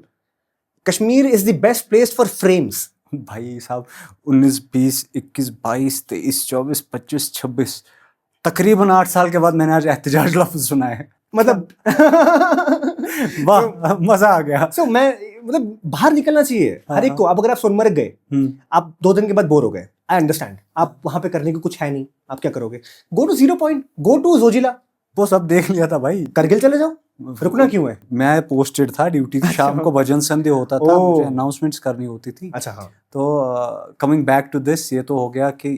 Kashmir is the best place for frames. भाई साहब, 19, 20, 21, 22, 23, 24, 25, 26, तकरीबन 8 साल के बाद मैंने आज एहतिजाज लफ्ज सुना है। मतलब वाह, मजा आ गया। मतलब बाहर निकलना चाहिए हर एक को। अब अगर आप सोनमर्ग गए, आप 2 दिन के बाद बोर हो गए, आई अंडरस्टैंड, आप वहां पे करने को कुछ है नहीं, आप क्या करोगे? Go to 0 point, go to Zojila, वो सब देख लिया था भाई। करगिल चले जाओ, रुकना क्यों है? मैं पोस्टेड था ड्यूटी की, शाम को भजन संध्या होता था, मुझे अनाउंसमेंट्स करनी होती थी। अच्छा, हाँ। तो कमिंग बैक टू दिस, ये तो हो गया कि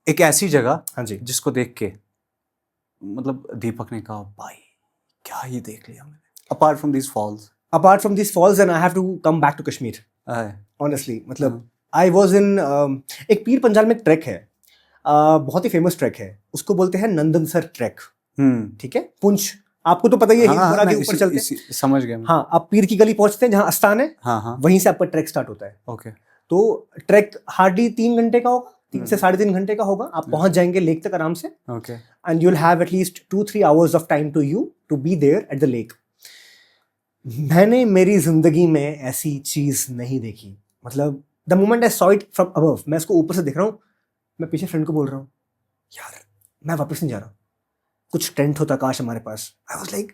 एक ऐसी जगह, हाँ जी, जिसको देख के मतलब दीपक ने कहा भाई क्या ही देख लिया मैंने, apart from this falls and I have to come back to Kashmir honestly. मतलब आई वाज इन एक पीर पंजाल में ट्रैक है, बहुत ही फेमस ट्रैक है, उसको बोलते हैं नंदनसर ट्रैक। ठीक है, पुंछ, आपको तो पता ही है, हिंदुपुरा के ऊपर चलते हैं। समझ गया। हाँ, आप पीर की गली पहुंचते हैं जहाँ आस्थान है, वहीं से आपका ट्रैक स्टार्ट होता है। ओके। तो ट्रैक हार्डली 3 घंटे का होगा, 3 से 3.5 घंटे का होगा। आप पहुंच जाएंगे लेक तक आराम से। Okay. And you will have at least 2-3 hours of time to be there at the lake. मैंने मेरी जिंदगी में ऐसी चीज नहीं देखी। मतलब the moment I saw it from above, मैं इसको ऊपर से देख रहा हूँ, मैं पीछे फ्रेंड को बोल रहा हूँ यार मैं वापस नहीं जा रहा, कुछ टेंट होता काश हमारे पास। आई वाज लाइक,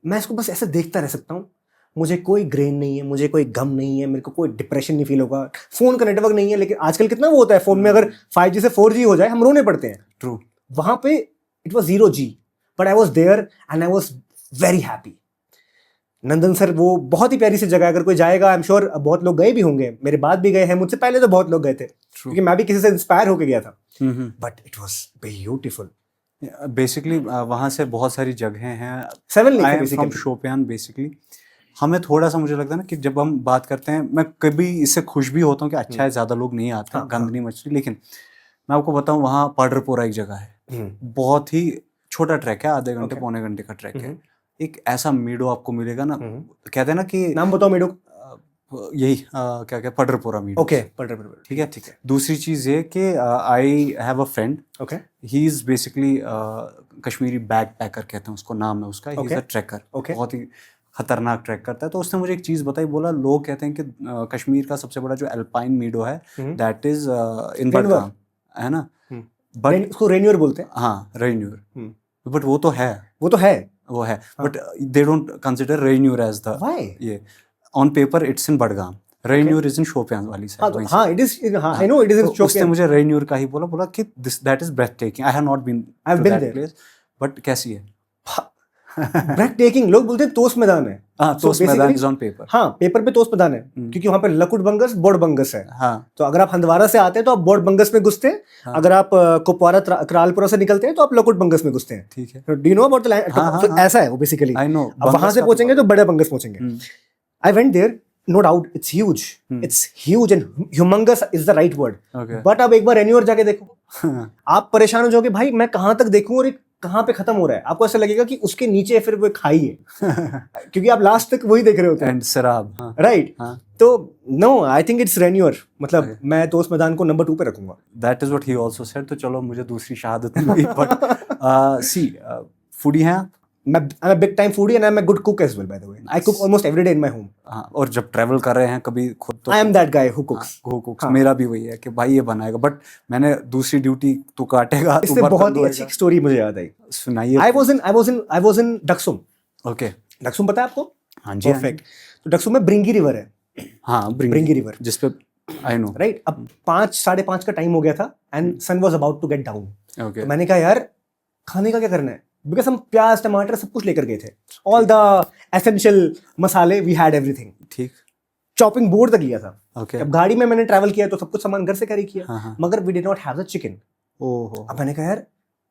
मैं इसको बस ऐसे देखता रह सकता हूँ, मुझे कोई ग्रेन नहीं है, मुझे कोई गम नहीं है, मेरे को कोई डिप्रेशन नहीं फील होगा। फोन का नेटवर्क नहीं है, लेकिन आजकल कितना वो होता है फोन में, अगर 5G से 4G हो जाए हम रोने पड़ते हैं। ट्रू। वहां पे it was 0G, but I was there and I was very happy. Nandansar वो बहुत ही प्यारी सी जगह है, अगर कोई जाएगा, आई एम श्योर बहुत लोग गए भी होंगे, मेरे बाद भी गए हैं, मुझसे पहले तो बहुत लोग गए थे, क्योंकि मैं भी किसी से इंस्पायर होके गया था। But it was beautiful. Basically वहाँ से बहुत सारी जगहें हैं। 7 lake I am from Shopian. Basically हमें थोड़ा सा मुझे लगता है ना कि जब हम बात करते हैं, मैं कभी इससे खुश भी होता हूँ कि अच्छा है ज़्यादा लोग नहीं आते, गंद नहीं मचती। लेकिन मैं आपको बताऊँ, वहाँ पाडरपोरा एक जगह है, बहुत ही छोटा ट्रैक है, आधे घंटे पौने घंटे का ट्रैक है। एक ऐसा मीडो आपको मिलेगा ना, कहते हैं ना कि, नाम बताओ मीडो, यही क्या पाडरपोरा मीडो। ओके, पाडरपोरा, ठीक है। दूसरी चीज़ ये कि I have a friend, okay, he is basically Kashmiri backpacker कहते हैं उसको, नाम है उसका, ही इज अ ट्रैकर, बहुत ही खतरनाक ट्रैक करता है। तो उसने मुझे एक चीज़ बताई, बोला लोग कहते हैं कि कश्मीर का सबसे बड़ा जो अल्पाइन मीडो है दैट इज इन बडगाम, है ना, बट उसको रेन्यूर बोलते हैं। हाँ, रेन्यूर, बट वो तो है, वो है, बट दे डोंट कंसिडर रेन्यूर एज द, ये on paper it's in Budgam, रेन्यूर इज इन शोपियां वाली साइड। हाँ इट इज, हाँ I know it is in Shopian. उसने मुझे रेन्यूर का ही बोला कि this that is breathtaking, I have not been to that place, but कैसी है? ब्रेथ टेकिंग, लोग बोलते हैं तोस मैदान है। हाँ, तोस मैदान इज ऑन पेपर। हाँ, पेपर पे तोस मैदान है, क्योंकि वहाँ पे लकुट बंगस, बोर्ड बंगस है। हाँ, तो अगर आप हंदवारा से आते हैं तो आप बोर्ड बंगस में घुसते हैं, हाँ, अगर आप कुपवारा करालपुरा से निकलते हैं तो आप लकुट बंगस में घुसते हैं। ठीक है। Do you know about the land? तो ऐसा है वो बेसिकली। I know. अब वहां से पहुंचेंगे तो बड़े बंगस पहुंचेंगे। I went there, no doubt it's huge, it's huge and humongous is the right word. But अब एक बार रेन्यूअर जाके देखो, आप परेशान हो जाओगे, भाई मैं कहां तक देखूं और कहां पे खत्म हो रहा है। आपको ऐसा लगेगा कि उसके नीचे फिर वो खाई है क्योंकि आप लास्ट तक वही देख रहे होते हैं, एंड शराब, राइट। तो नो, आई थिंक इट्स रेन्यूअर, मतलब मैं तो उस मैदान को नंबर 2 पे रखूंगा। That is what he also said. तो चलो मुझे दूसरी शहादत मिली। बट सी, फूडी हैं आप? I'm a big time foodie and I'm a good cook as well, by the way. I cook almost every day in my home. हाँ, और जब ट्रैवल कर रहे हैं कभी खुद तो I am that guy who cooks. हाँ, मेरा भी वही है कि भाई ये बनाएगा, बट मैंने दूसरी ड्यूटी तू काटेगा। इससे बहुत ही अच्छी स्टोरी मुझे याद आई, सुनाइए। I was in Daksum. Okay, Daksum पता है आपको? हाँ जी, परफेक्ट। तो Daksum में ब्रिंगी रिवर है। हाँ, ब्रिंगी रिवर, जिसपे आई नो, राइट। अब 5-5:30 का टाइम हो गया था and sun was about to get down. Okay, मैंने कहा यार खाने का क्या करना है, बिकॉज हम प्याज टमाटर सब कुछ लेकर गए थे, ऑल द एसेंशियल मसाले वी हैड एवरीथिंग। ठीक, चॉपिंग बोर्ड तक लिया था। ओके, अब गाड़ी में मैंने ट्रैवल किया तो सब कुछ सामान घर से कैरी किया। हाँ, मगर we did not have the chicken. ओहो, अब मैंने कहा यार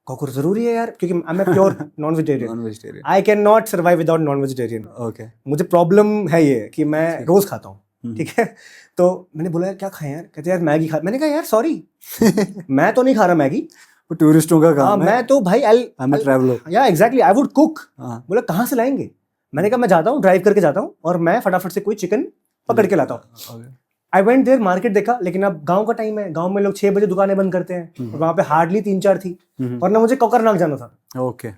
कॉकर जरूरी है यार, क्योंकि I am a pure non vegetarian. I can not survive without non vegetarian. Okay, मुझे प्रॉब्लम है ये कि मैं रोज खाता हूँ, ठीक है। तो मैंने बोला यार क्या खाएं यार, कहते यार मैगी खा। मैंने कहा यार सॉरी मैं तो नहीं खा रहा मैगी, टूरिस्टों का काम है। मैं तो भाई ट्रैवलर, या एग्जैक्टली आई वुड कुक। बोला कहाँ से लाएंगे? मैंने कहा मैं जाता हूँ, ड्राइव करके जाता हूँ और मैं फटाफट से कोई चिकन पकड़ के लाता हूँ। आई वेंट देयर, मार्केट देखा, लेकिन अब गांव का टाइम है, गांव में लोग 6 बजे दुकानें बंद करते हैं, और वहां पे हार्डली 3-4 थी, वरना मुझे कोकरनाग जाना था। ओके,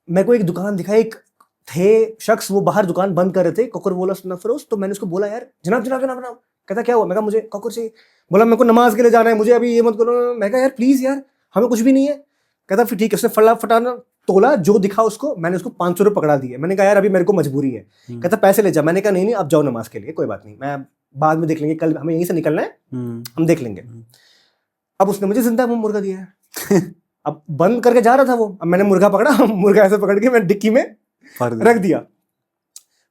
मेरे को एक दुकान दिखा, एक थे शख्स, वो बाहर दुकान बंद कर रहे थे, कोकर बोला सुना फरोज। तो मैंने उसको बोला यार जनाब जनाब जनाब जनाब। कहता क्या हुआ? मैं कहा मुझे कोकर चाहिए। बोला मेरे को नमाज के लिए जाना है, मुझे अभी ये मत करो। मैं कहा यार प्लीज यार हमें कुछ भी नहीं है। कहता फिर ठीक है। उसने फटाना तोला, जो दिखा उसको, मैंने उसको 500 रुपये पकड़ा दिए। मैंने कहा यार अभी मेरे को मजबूरी है। कहता पैसे ले जा। मैंने कहा नहीं नहीं, अब जाओ नमाज के लिए, कोई बात नहीं, मैं बाद में देख लेंगे, कल हमें यहीं से निकलना है, हम देख लेंगे। अब उसने मुझे जिंदा मुर्गा दिया है अब बंद करके जा रहा था वो, अब मैंने मुर्गा पकड़ा, मुर्गा ऐसे पकड़ के मैं डिक्की में रख दिया।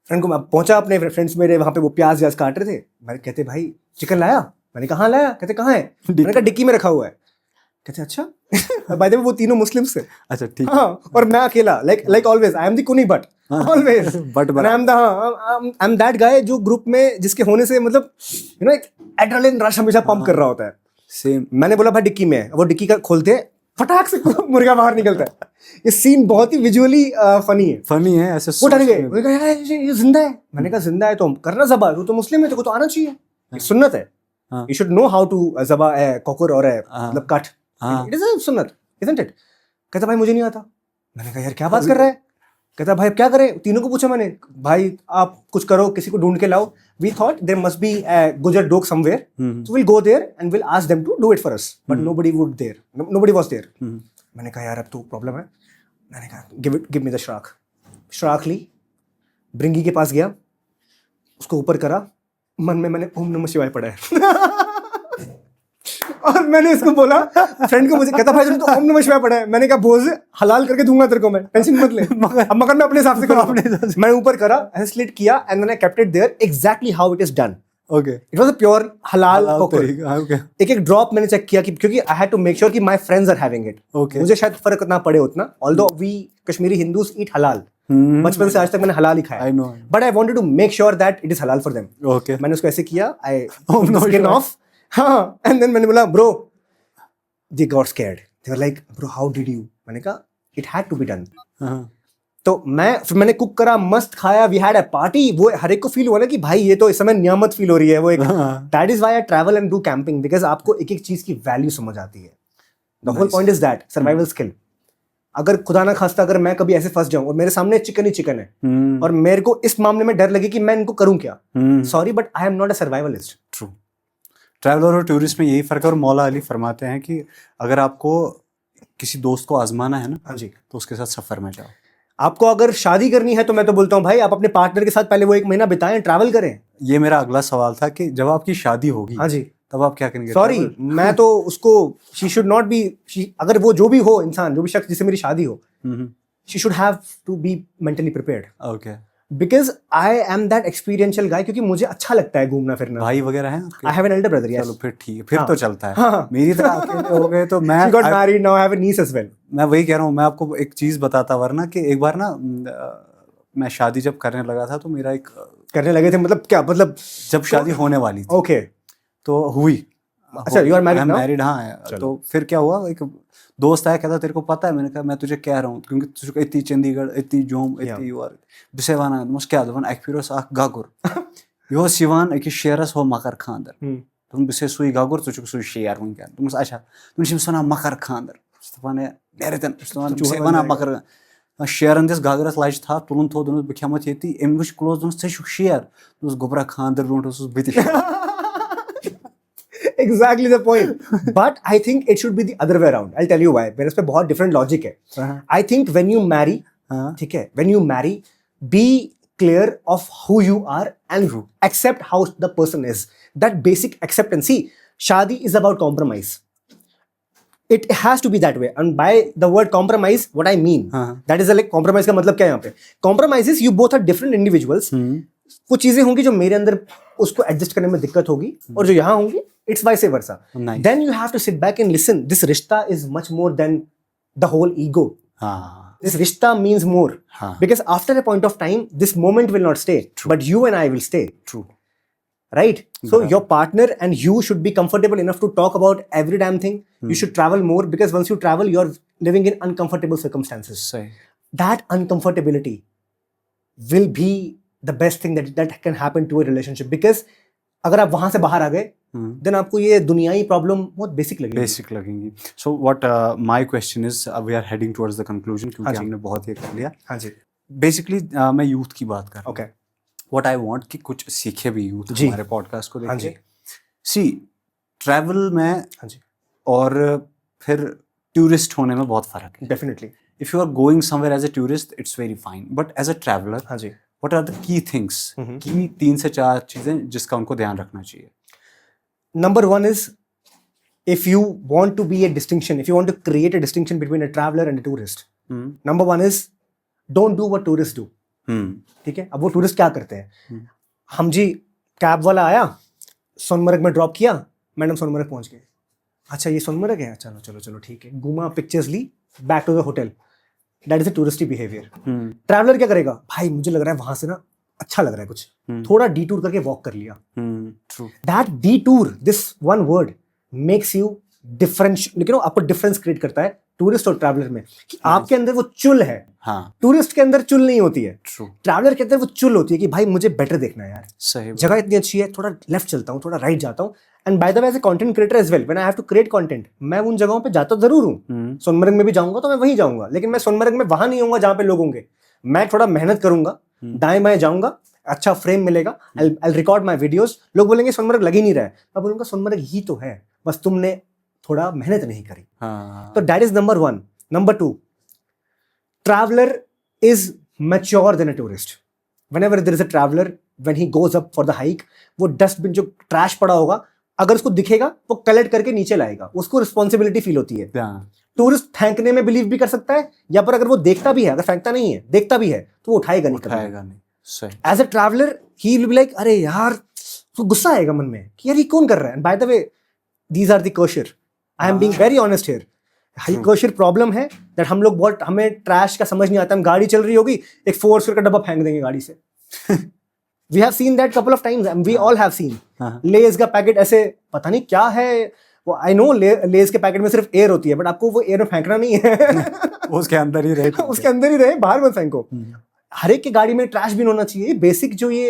फ्रेंड को मैं पहुंचा, अपने फ्रेंड्स मेरे वहां पे वो प्याज व्याज काट रहे थे। मैं कहते भाई चिकन लाया? मैंने कहा हाँ लाया। कहते कहाँ है? मैंने कहा डिक्की में रखा हुआ है। कहते अच्छा बाय द वे वो तीनों मुस्लिम्स थे। अच्छा ठीक। हाँ, और मैं अकेला, like always I am the कुनी but always but I am that guy जो ग्रुप में जिसके होने से मतलब यू नो एक एड्रेनलिन रश हमेशा पंप कर रहा होता है। सेम। मैंने बोला भाई डिक्की में है। वो डिक्की का खोलते हैं, फटाक से मुर्गा बाहर निकलता है। ये सीन बहुत ही विजुअली फनी है। ऐसे वो डर गए, उन्होंने कहा ये जिंदा है। मैंने कहा जिंदा है तो करना ज़बा, तू तो मुस्लिम है, तेरे को तो आना चाहिए, ये सुन्नत है। You should know how to ज़बा कॉकर और मतलब कट, इट इज अ सुन्नत, इजंट इट? कहता भाई मुझे नहीं आता। मैंने कहा यार क्या बात कर रहा है? कहता भाई क्या करें? तीनों को पूछा मैंने, भाई आप कुछ करो, किसी को ढूंढ के लाओ। We thought there must be गुजर डोग somewhere, so will go there and will ask them to do it for us, but nobody was there. मैंने कहा यार अब तो प्रॉब्लम है। मैंने कहा गिव मी द श्राक ली, ब्रिंगी के पास गया, उसको ऊपर करा, मन में मैंने ओम नमः शिवाय पढ़ा है और मैंने इसको बोला फ्रेंड को, मुझे कहता भाई तुमने तो ओम नमः शिवाय पढ़ा है। मैंने कहा बोझ हलाल करके दूंगा तेरे को मैं, टेंशन मत ले। अब मगर मैं अपने हिसाब से करूँ। मैंने ऊपर करा, ऐसे स्लिट किया and then I kept it there exactly how it is done. Okay, it was a pure हलाल कोकर। एक ड्रॉप मैंने चेक किया क्योंकि I had to make sure कि my friends are having it. मुझे शायद फर्क ना पड़े उतना, although we Kashmiri Hindus eat हलाल, बचपन से आज तक मैंने हलाल ही खाया, but I wanted to make sure that it is हलाल फॉर देम। मैंने उसको ऐसे किया, आई स्किन ऑफ, हाँ, एंड देन मैंने बोला bro, they got scared, they were like bro how did you? मैंने कहा it had to be done। तो फिर मैंने कुक करा, मस्त खाया, we had a party। वो हर एक को फील हुआ ना कि भाई ये तो इस समय नियामत फील हो रही है। वो एक that is why I travel and do camping, because आपको एक एक चीज की वैल्यू समझ आती है। The whole point is that survival skill। अगर खुदा ना खास्ता अगर मैं कभी ऐसे फंस जाऊं और मेरे सामने चिकन ही चिकन है और मेरे को इस मामले में डर लगे कि मैं इनको करूं क्या, sorry but I am not a सर्वाइवलिस्ट। True. Traveller और टूरिस्ट में यही फर्क है। और मौला अली फरमाते हैं कि अगर आपको किसी दोस्त को आजमाना है ना, हाँ जी, तो उसके साथ सफर में जाओ। आपको अगर शादी करनी है तो मैं तो बोलता हूँ भाई आप अपने पार्टनर के साथ पहले वो 1 महीना बिताएं, ट्रैवल करें। ये मेरा अगला सवाल था कि जब आपकी शादी होगी, हाँ जी, तब आप क्या करेंगे? सॉरी मैं तो उसको शी शुड नॉट बी, अगर वो जो भी हो इंसान, जो भी शख्स जिससे मेरी शादी हो, she should have to be mentally prepared. Okay, because I am that experiential guy, क्योंकि मुझे अच्छा लगता है घूमना फिरना। भाई वगैरह हैं आपके? I have an elder brother. चलो फिर ठीक है, फिर हाँ, तो चलता है। हाँ, मेरी तरह अकेले हो गए तो मैं she got married, now I have a niece as well। मैं वही कह रहा हूँ, मैं आपको एक चीज बताता वरना कि एक बार ना मैं शादी जब करने लगा था तो मेरा एक करने लगे थे मतलब क्या, मतलब जब शादी होने वाली थी ओके तो हुई। अच्छा, you are married now? Married, हाँ। तो फिर क्या हुआ, एक दोस्त आया, कहता तेरे को पता है? मैंने कहा मैं तुझे कह रहा हूँ क्योंकि तुझे इतनी चंडीगढ़, इतनी जोम, इतनी यूर बिसेवाना मुझ क्या दवन एक्सपीरियंस आख गागुर यो शिवान एक शेयरस हो मकर खांदर तुम बिसे सुई गागुर तुझे सुई शेयर वन क्या तुम अच्छा तुम शिम सना मकर खांदर तफाने नेरतन तुम वना मकर शेयरन दिस गागरस लाज था तुलन थो दोनों बखमत येती एम विच क्लोज दोनों से शेयर दोस गोबरा खांदर दोनों बित exactly the point but I think it should be the other way around। I'll tell you why। मेरे इस पे बहुत different logic है। I think when you marry, ठीक है, when you marry, be clear of who you are and accept how the person is। That basic acceptance। See, शादी is about compromise। It has to be that way। And by the word compromise, what I mean, that is like compromise का मतलब क्या है यहाँ पे? Compromise is you both are different individuals। कुछ चीजें होंगी जो मेरे अंदर उसको एडजस्ट करने में दिक्कत होगी और जो यहाँ होंगी it's vice versa. Then you have to sit back and listen. This रिश्ता is much more than the whole ego. This रिश्ता means more because after a point of time this moment will not stay but you and I will stay. True, right? So your partner and you should be comfortable enough to talk about every damn thing। You should travel more because once you travel you're living in uncomfortable circumstances। That uncomfortability will be the best thing that can happen to a relationship because अगर आप वहां से बाहर आ गए देन आपको ये दुनियाई प्रॉब्लम बहुत बेसिक लगेंगी। So what my question is, we are heading towards the conclusion क्योंकि हमने बहुत ही कर लिया। हाँ जी, बेसिकली मैं यूथ की बात कर रहा हूँ। ओके, व्हाट आई वांट कि कुछ सीखे भी यूथ हमारे पॉडकास्ट को देख के। सी ट्रैवल में हाँ जी और फिर टूरिस्ट होने में बहुत फर्क है। Definitely if you are going somewhere as a tourist it's very fine but as a traveller हाँ जी What are the key things? की 3 से 4 चीजें जिसका उनको ध्यान रखना चाहिए। Number 1 is if you want to be a distinction, if you want to create a distinction between a traveler and a tourist, number 1 is don't do what tourists do। ठीक है, अब वो टूरिस्ट क्या करते हैं? हम जी कैब वाला आया, सोनमर्ग में ड्रॉप किया, मैडम सोनमर्ग पहुंच गए। अच्छा ये सोनमर्ग है, चलो चलो चलो ठीक है, घूमा, पिक्चर्स ली, back to the hotel. That is a touristy behavior। Traveller क्या करेगा? भाई मुझे लग रहा है वहां से ना अच्छा लग रहा है कुछ, थोड़ा डिटूर करके वॉक कर लिया। That detour, this one word makes you different, लेकिन आपको डिफरेंस क्रिएट करता है टूरिस्ट और ट्रैवलर में कि आपके अंदर वो चुल है। टूरिस्ट के अंदर चुल नहीं होती है, ट्रैवलर के अंदर वो चुल होती है कि भाई मुझे बेटर देखना है यार, सही जगह इतनी अच्छी है, थोड़ा लेफ्ट चलता हूँ, थोड़ा राइट जाता हूँ। And by the way as a content creator as well, when I have to create content, मैं उन जगहों पे जाता जरूर हूँ। सोनमर्ग में भी जाऊंगा तो मैं वहीं जाऊंगा, लेकिन मैं सोनमर्ग में वहां नहीं होऊंगा जहां पे लोग होंगे। मैं थोड़ा मेहनत करूंगा, दाएं बाएं जाऊंगा, अच्छा फ्रेम मिलेगा, आई रिकॉर्ड माई वीडियोस। लोग बोलेंगे सोनमर्ग लग ही नहीं रहा है, मैं बोलूंगा सोनमर्ग ही तो है, बस तुमने थोड़ा मेहनत नहीं करी। तो that is number 1। Number 2, traveller is mature than a tourist. Whenever there is a traveller, when he goes up for the hike, वो डस्टबिन जो ट्रैश पड़ा होगा अगर उसको दिखेगा वो कलेक्ट करके नीचे लाएगा, उसको रिस्पॉन्सिबिलिटी फील होती है। टूरिस्ट फेंकने में बिलीव भी कर सकता है, या पर अगर वो देखता भी है, अगर फेंकता नहीं है, देखता भी है, तो वो उठाएगा नहीं। As a traveller he will be like अरे यार, तो गुस्सा आएगा मन में कि यार ये कौन कर रहा है। By the way these are the kosher, I am being very honest here. High kosher problem है दैट हम लोग बहुत, हमें ट्रैश का समझ नहीं आता। हम गाड़ी चल रही होगी, एक 4 का डब्बा फेंक देंगे गाड़ी से। We have seen that couple of times, and we all have seen। लेज का पैकेट ऐसे पता नहीं क्या है वो, आई नो लेज के पैकेट में सिर्फ एयर होती है, बट आपको वो एयर में फेंकना नहीं है। उसके अंदर ही रहे उसके अंदर ही रहे, बाहर मत फेंको। हर एक की गाड़ी में ट्रैश बिन होना चाहिए। बेसिक जो ये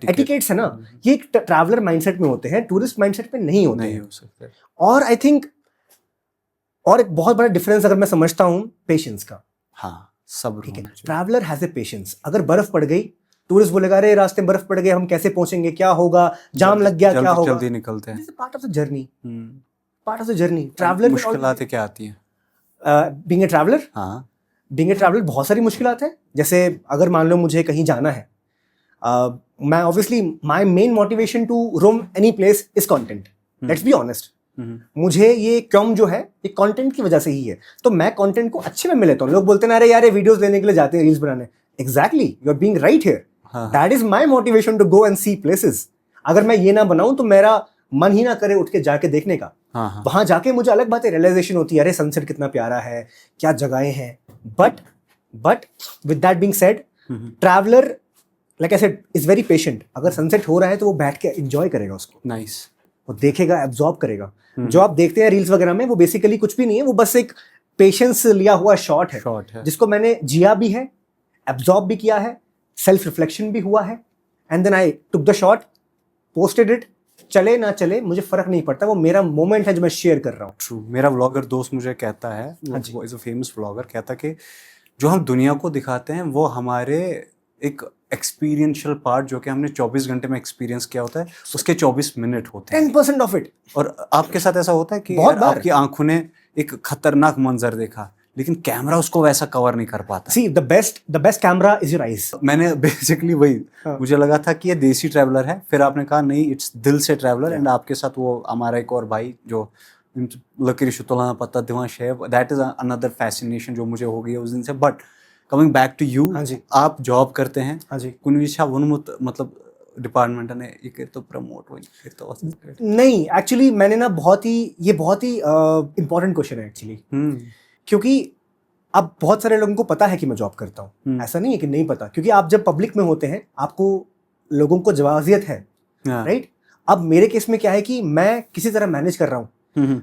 एटिकेट्स है ना, ये ट्रैवलर माइंडसेट में होते हैं, टूरिस्ट माइंडसेट में नहीं होते हैं। और आई थिंक और एक बहुत बड़ा डिफरेंस अगर मैं समझता हूँ पेशेंस का। हाँ, सब्र। ठीक है, ट्रैवलर हैज ए पेशेंस। अगर बर्फ पड़ गई, टूरिस्ट बोलेगा अरे रास्ते में बर्फ पड़ गई, हम कैसे पहुंचेंगे, क्या होगा, जाम लग गया, क्या होगा। जल्दी निकलते हैं। Part of the journey, part of the journey. Traveller मुश्किलातें क्या आती हैं बीइंग अ ट्रैवलर? हाँ, बीइंग ए ट्रैवलर बहुत सारी मुश्किलात है। जैसे अगर मान लो मुझे कहीं जाना है, मैं obviously my main motivation to roam any place is content, let's be honest. मुझे ये कम जो है ये कंटेंट की वजह से ही है, तो मैं कंटेंट को अच्छे में लेता हूँ। लोग बोलते हैं अरे यार ये वीडियोस लेने के लिए जाते हैं, रील्स बनाने। Exactly, you are being right here. That is my motivation to go and see places. अगर मैं ये ना बनाऊं तो मेरा मन ही ना करे उठ के जाके देखने का। वहां जाके मुझे अलग बात है, रियलाइजेशन होती है, अरे सनसेट कितना प्यारा है, क्या जगहें हैं। But with that being said, traveller like I said is very patient. अगर सनसेट हो रहा है तो वो बैठ के एंजॉय करेगा उसको, नाइस, वो देखेगा, एब्जॉर्ब करेगा। जो आप देखते हैं रील्स वगैरह में वो बेसिकली कुछ भी नहीं है, वो बस एक पेशेंस लिया हुआ शॉट है जिसको मैंने जिया भी है, एब्जॉर्ब भी किया है, सेल्फ रिफ्लेक्शन भी हुआ है, and then I took the shot, posted it. चले ना चले मुझे फर्क नहीं पड़ता, वो मेरा मोमेंट है जो मैं शेयर कर रहा हूँ। ट्रू। मेरा व्लॉगर दोस्त मुझे कहता है, वो इज अ फेमस व्लॉगर, कहता कि जो हम दुनिया को दिखाते हैं वो हमारे एक एक्सपीरियंशियल पार्ट जो कि हमने 24 घंटे में एक्सपीरियंस किया होता है, उसके 24 मिनट होते हैं, 10% ऑफ इट। और आपके साथ ऐसा होता है कि बहुत बार आपकी आंखों ने एक खतरनाक मंजर देखा लेकिन कैमरा उसको वैसा कवर नहीं कर पाता। See the best camera is your eyes. मैंने बेसिकली वही मुझे लगा था कि ये देसी ट्रैवलर है, फिर आपने कहा नहीं, इट्स दिल से ट्रैवलर। एंड आपके साथ वो हमारा एक और भाई जो लकीर शुतुला पता दिवाश है, दैट इज अनदर फैसिनेशन जो मुझे हो गई उस दिन से। But coming back to you, आप जॉब करते हैं, कुनविशा वनमुत मतलब डिपार्टमेंट ने एक तो प्रमोट हुई तो नहीं। एक्चुअली मैंने ना बहुत ही इंपॉर्टेंट क्वेश्चन है एक्चुअली, क्योंकि अब बहुत सारे लोगों को पता है कि मैं जॉब करता हूँ, ऐसा नहीं है कि नहीं पता, क्योंकि आप जब पब्लिक में होते हैं आपको लोगों को जवाजियत है, राइट। अब मेरे केस में क्या है कि मैं किसी तरह मैनेज कर रहा हूँ,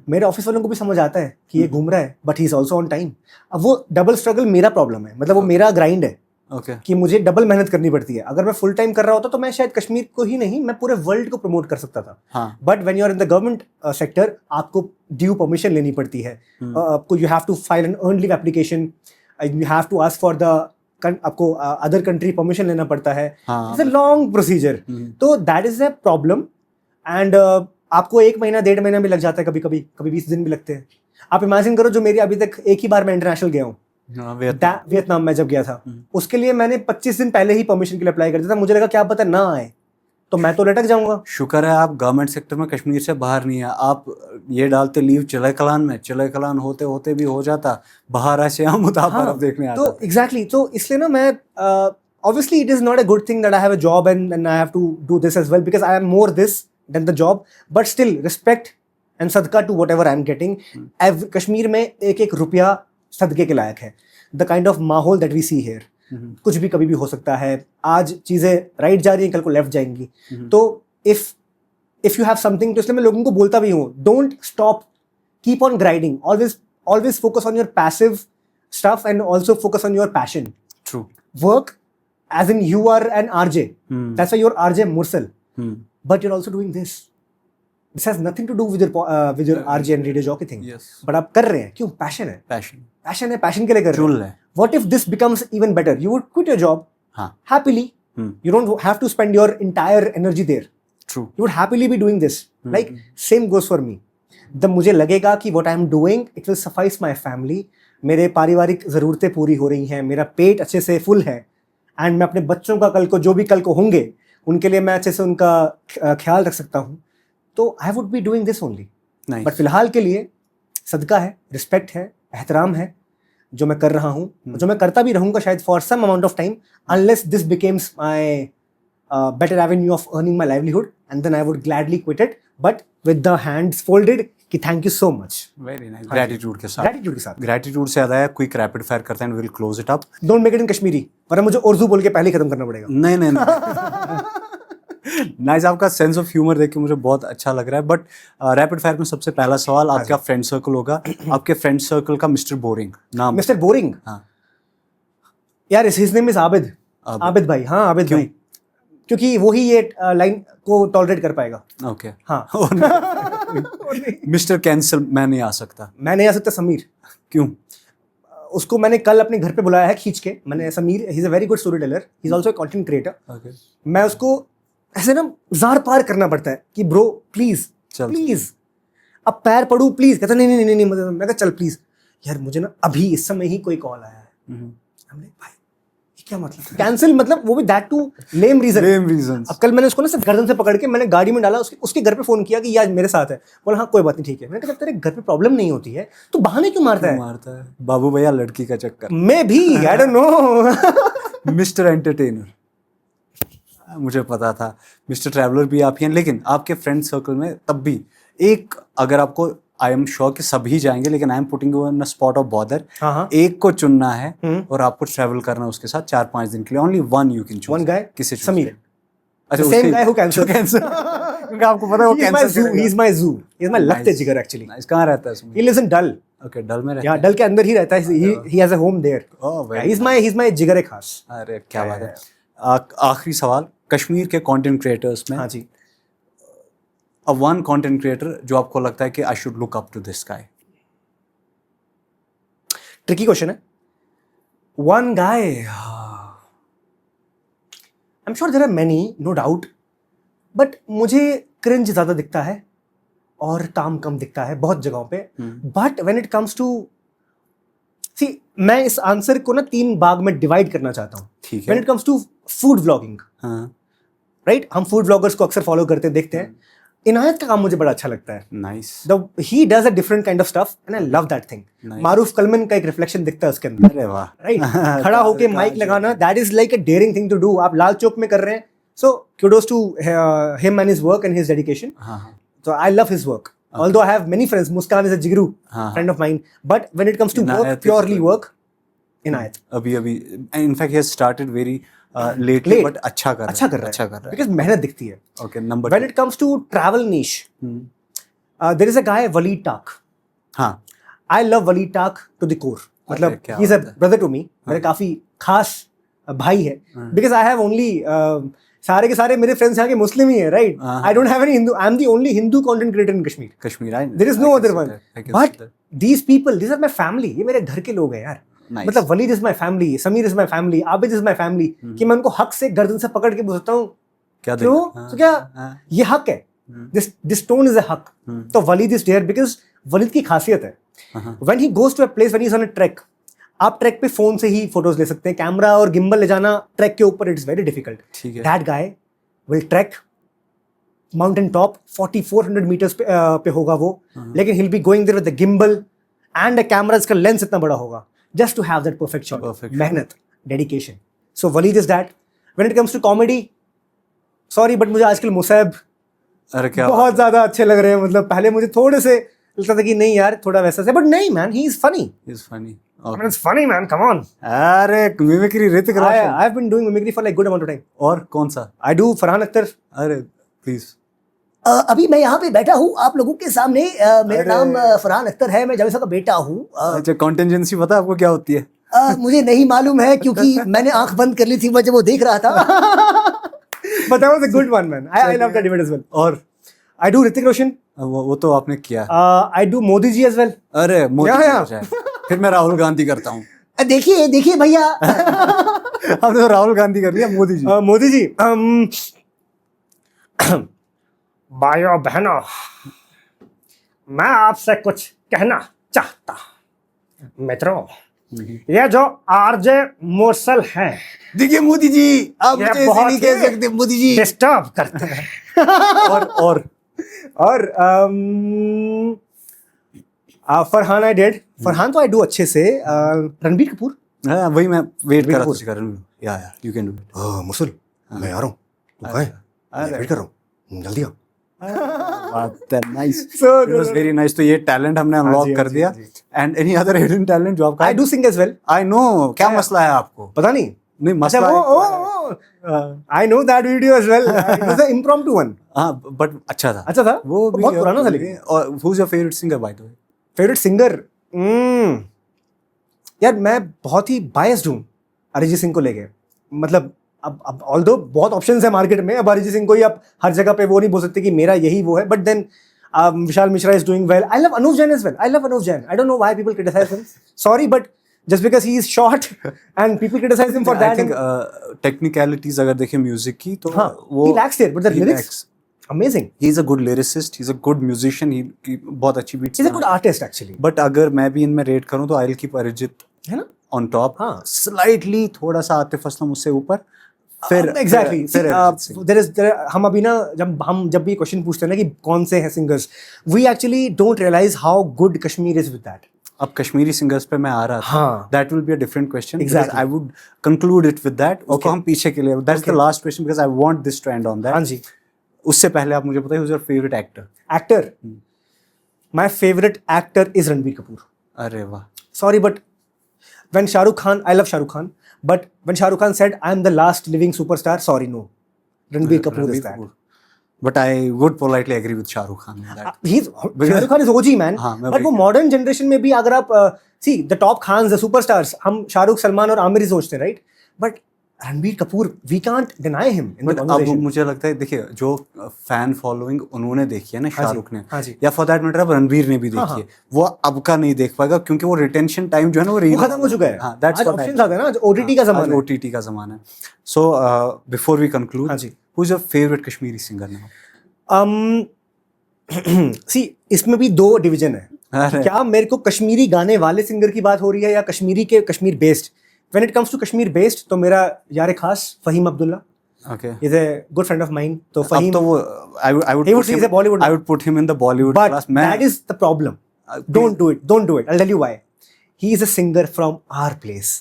मेरे ऑफिस वालों को भी समझ आता है कि ये घूम रहा है but he is also on time. अब वो डबल स्ट्रगल मेरा प्रॉब्लम है, मतलब वो मेरा ग्राइंड है कि मुझे डबल मेहनत करनी पड़ती है। अगर मैं फुल टाइम कर रहा होता तो मैं शायद कश्मीर को ही नहीं, मैं पूरे वर्ल्ड को प्रमोट कर सकता था। But when you are in the government sector, आपको ड्यू परमिशन लेनी पड़ती है, आपको you have to file an earn leave application, you have to ask for the, आपको अदर कंट्री परमिशन लेना पड़ता है, इट्स अ लॉन्ग प्रोसीजर। तो that is a problem. And आपको 1 महीना 1.5 महीना भी लग जाता है, कभी 20 दिन भी लगते हैं। आप इमेजिन करो, जो मेरी अभी तक एक ही बार मैं इंटरनेशनल गया हूँ, वियतनाम में जब गया था, उसके लिए मैंने 25 दिन पहले ही परमिशन के लिए अप्लाई कर दिया था। मुझे लगा क्या पता ना आए तो मैं तो लटक जाऊंगा। शुक्र है आप गवर्नमेंट सेक्टर में कश्मीर से बाहर नहीं है। आप ये डालते लीव चिले कलान में, चिले कलान होते होते भी हो जाता, बाहर ऐसे हम बर्फ देखने आता। तो एग्जैक्टली, तो इसलिए ना मैं obviously it is not a good thing that I have a job and I have to do this as well, because I am more this than the job, but still respect and सदका to whatever I am getting. Kashmir में एक रुपया सदके के लायक है। द काइंड ऑफ माहौल दैट वी सी हियर, कुछ भी कभी भी हो सकता है। आज चीजें राइट जा रही हैं, कल को लेफ्ट जाएंगी। तो इफ यू हैव समथिंग, तो इसलिए मैं लोगों को बोलता भी हूँ, don't stop, keep on grinding, always focus on your passive stuff and also focus on your passion. True. Work as in you are an RJ, that's why you are RJ Mursal, but you're also doing this. This has nothing to do with your RJ and radio jockey thing. Yes. But आप कर रहे हैं क्यों? पैशन है, पैशन है, पैशन के लिए कर रहे हैं। What if this becomes even better? You would quit your job happily. You don't have to spend your entire energy there. True. You would happily be doing this. Like same goes for me. मुझे लगेगा कि what I am doing, it will suffice my family. मेरे पारिवारिक ज़रूरतें पूरी हो रही हैं, मेरा पेट अच्छे से फुल है, एंड मैं अपने बच्चों का कल को जो भी कल को होंगे उनके लिए मैं अच्छे से उनका ख्याल रख सकता हूँ, तो I would be doing this only. But फिलहाल के लिए सदका है, रिस्पेक्ट है, एहतराम है जो मैं कर रहा हूँ, जो मैं करता भी रहूँगा शायद for some amount of time, unless this becomes my better avenue of earning my livelihood, and then I would gladly quit it, but with the hands folded कि thank you so much. Very nice. Gratitude के साथ। ग्रैटिट्यूड से याद आया, क्विक रैपिड फायर करते हैं, will close it up. Don't make it in Kashmiri, वरना मुझे उर्दू बोल के पहले ही खत्म करना पड़ेगा। नहीं नाइस। आपका सेंस ऑफ ह्यूमर देख के मुझे बहुत अच्छा लग रहा है। बट रैपिड फायर में सबसे पहला सवाल, आपका फ्रेंड सर्कल होगा, आपके फ्रेंड सर्कल का मिस्टर बोरिंग नाम। Mister boring? हाँ यार, his name is Abid. Abid भाई। हाँ आबिद भाई, क्योंकि वही ये लाइन को टॉलरेट कर पाएगा। ओके। हाँ। मिस्टर कैंसल मैं नहीं आ सकता। मैं नहीं आ सकता। समीर। क्यों? उसको मैंने कल अपने घर पे बुलाया है खींच के। मैंने Sameer, he is a very good story teller, he is also a content creator. मैं उसको ऐसे ना जार पार करना पड़ता है कि ब्रो प्लीज प्लीज, अब पैर पड़ू प्लीज। कहता नहीं, मैं कहा चल प्लीज। यार मुझे ना अभी इस समय ही कोई कॉल आया है, I'm like, भाई ये क्या मतलब कैंसिल, मतलब वो भी दैट टू लेम रीजन। अब कल मैंने उसको ना सिर्फ गर्दन से पकड़ के मैंने गाड़ी में डाला, उसके घर पे फोन किया कि ये आज मेरे साथ है। बोला हाँ कोई बात नहीं ठीक है। मैंने कहा तेरे घर पे प्रॉब्लम नहीं होती है तो बहाने क्यों मारता है बाबू भैया लड़की का चक्कर। मैं भी आई डोंट नो। मिस्टर एंटरटेनर, मुझे पता था। मिस्टर ट्रैवलर भी आप ही हैं, लेकिन आपके फ्रेंड सर्कल में तब भी एक, अगर आपको, आई एम श्योर कि सभी जाएंगे, लेकिन I am putting you in a spot of bother, एक को चुनना है और आपको ट्रैवल करना उसके साथ 4-5 दिन के लिए, only one you can choose. One guy, किसे? समीर। अच्छा, सेम गाय हु कैंसर क्योंकि आपको पता है वो कैंसर। ही इज माय जू, ही इज माय लगते जिगर एक्चुअली। नाइस। कहाँ रहता है Sumeer? He lives in Dal. Okay, Dal में रहता है। डल के अंदर ही रहता है। He has a home there. He is my जिगर खास। अरे क्या बात है। आखिरी सवाल, कश्मीर के कंटेंट क्रिएटर्स में, हाँ जी, वन कंटेंट क्रिएटर जो आपको लगता है कि I should look up to this guy. Tricky question है। One guy, I am sure there are many, no doubt, but मुझे क्रिंज ज्यादा दिखता है और काम कम दिखता है बहुत जगहों पे। But when it comes to, see मैं इस आंसर को ना 3 भाग में डिवाइड करना चाहता हूँ। ठीक है। When it comes to food vlogging, right, हम फूड व्लॉगर्स को अक्सर फॉलो करते देखते हैं। इनायत का काम मुझे बड़ा अच्छा लगता है। Nice. He does a different kind of stuff and I love that thing. Maroof Kalman का एक रिफ्लेक्शन दिखता है उसके अंदर। अरे वाह, राइट। खड़ा होके माइक लगाना, that is like a daring thing to do. आप लाल चौक में कर रहे हैं, सो kudos to him and his work and his dedication. So I love his work. Okay. Although I have many friends, Muskan is a Jigru friend of mine, but when it comes to work, purely work, Inayat. अभी in fact he has started very lately, but अच्छा कर रहा है because मेहनत दिखती है. Okay, number when 2. It comes to travel niche, there is a guy Waleed Tak. हाँ, I love Waleed Tak to the core. मतलब he is a brother to me. मेरे काफी खास भाई है. Because I have only सारे के सारे मेरे फ्रेंड्स यहाँ के मुस्लिम ही है, right? I don't have any Hindu, I am the only Hindu content creator in Kashmir. There is no other one, but these people, this are my family. ये मेरे घर के लोग हैं यार। मतलब Walid is my family, Sameer is my family, Abid is my family. कि मैं उनको हक से गर्दन से पकड़ के बोलता हूँ क्यों, तो क्या ये हक है, this stone is a hack. तो Walid is there because Walid की खासियत है, when he goes to a place, when he is on a track, आप ट्रैक पे फोन से ही फोटोज ले सकते हैं। कैमरा और गिम्बल ले जाना ट्रैक के ऊपर, it's very difficult. That guy will track mountain top 4400 metres पे होगा वो, लेकिन he'll be going there with the gimbal and a camera, इसका लेंस इतना बड़ा होगा, just to have that perfect shot. मेहनत, dedication. So Waleed is that. When it comes to comedy, sorry but मुझे आजकल मुसैब बहुत ज्यादा अच्छे लग रहे हैं। मतलब पहले मुझे थोड़े से लगता था कि नहीं यार थोड़ा वैसा से, but नहीं man, he is funny. I mean, it's funny man, come on. अरे mimicry Hrithik Roshan. I've been doing mimicry for like good amount of time. और कौन सा? I do Farhan Akhtar. अरे प्लीज। अभी मैं यहाँ पे बैठा हूँ आप लोगों के सामने, मेरा नाम फरहान अख्तर है, मैं जावेद साहब का बेटा हूँ। अच्छा, कॉन्टिजेंसी पता है आपको क्या होती है? मुझे नहीं मालूम है क्योंकि मैंने आंख बंद कर ली थी जब वो देख रहा था। But that was a good one man. I love that debate as well. और I do ऋतिक रोशन। वो तो आपने किया। I do Modi ji as well. अरे मोदी, फिर मैं राहुल गांधी करता हूँ। देखिए भैया, अब तो राहुल गांधी कर लिया, मोदी जी। मोदी जी, भाइयों बहनों, मैं आपसे कुछ कहना चाहता मित्रों, ये जो आरजे मुरसल है, देखिए मोदी जी, आप मुझे ऐसे नहीं कह सकते, मोदी जी डिस्टर्ब करते हैं। और फरहान आई डेड, फरहान तो आई डू अच्छे से। रणबीर कपूर, हाँ वही मैं वेट कर रहा था। या यू कैन डू इट। मुसल, मैं आ रहा हूँ, तू कहाँ है? मैं वेट कर रहा हूँ, जल्दी आ। Nice, it was very nice. तो ये टैलेंट हमने अनलॉक कर दिया। And any other hidden talent जो आपका? I do sing as well. I know, क्या मसला है आपको? पता नहीं मसला I know that video as well. It was an impromptu one. हाँ, बट अच्छा था वो बहुत पुराना था। लेकिन और who's your favorite singer by the way? Favourite singer, यार मैं बहुत ही बायस्ड हूँ अरिजीत सिंह को लेके। मतलब अब ऑल्दो बहुत ऑप्शंस है मार्केट में, अब अरिजीत सिंह को ही आप हर जगह पे वो नहीं बोल सकते कि मेरा यही वो है। But then Vishal Mishra is doing well. I love Anuv Jain as well. I love Anuv Jain. I don't know why people criticise him, sorry, but just because he is short and people criticize him for that. I think technicalities अगर देखें म्यूजिक की तो वो he lacks there, but the lyrics amazing. He is a good lyricist, he is a good musician, he बहुत अच्छी beats. He's a good artist actually. But अगर मैं भी इनमें रेट करूँ तो I'll keep अरिजीत, है ना? ऑन टॉप, हाँ। स्लाइटली थोड़ा सा आतिफ असलम उससे ऊपर, फिर एग्जैक्टली फिर अरिजीत सिंह। देयर इज हम अभी ना जब भी क्वेश्चन पूछते हैं ना कि कौन से हैं singers, we actually don't realise how good Kashmir is with that. अब कश्मीरी सिंगर्स पे मैं आ रहा था, हाँ. That will be a different question, Exactly. I would conclude it with that. उसको Okay. हम पीछे के लिए, that's the Okay. Last question because I want this to end on that. हाँ जी. उससे पहले आप मुझे बताइए, who is your favourite actor? Actor, my favourite actor is Ranbir Kapoor. अरे वाह. Sorry, but when Shah Rukh Khan, I love Shah Rukh Khan, but when Shah Rukh Khan said, I am the last living superstar, sorry, no. Ranbir Kapoor is that. But I would politely agree with Shah Rukh Khan on that. Shah Rukh Khan is OG, man. हाँ, मैं But वही वो modern generation में भी अगर आप see the top Khans, the superstars, हम शाहरुख, सलमान और आमिर ही सोचते हैं, right? But Ranbir Kapoor, we can't deny him in the but अब conversation. मुझे लगता है, देखिए, जो फैन फॉलोइंग उन्होंने देखी है ना शाहरुख ने, हाँ जी. या फॉर दैट मैटर अब रणबीर ने भी देखी है, वो अब का नहीं देख पाएगा क्योंकि वो रिटेंशन टाइम जो है ना वो खत्म हो चुका है. हाँ, दैट्स आज ऑप्शंस आ गए ना, OTT का जमाना है. OTT का जमाना है. सो बिफोर वी कंक्लूड, हाँ जी. Who is your favourite Kashmiri singer now? See, इसमें भी दो डिवीजन है. अरे क्या मेरे को कश्मीरी गाने वाले सिंगर की बात हो रही है या कश्मीरी के Kashmir based? When it comes to Kashmir based तो मेरा यार खास Faheem Abdullah okay. is a good friend of mine. तो अब फहीम, तो वो I would he put would him, he's a Bollywood. I would put him in the Bollywood But class. मैं that is the problem. Don't do it. Don't do it. I'll tell you why. He is a singer from our place.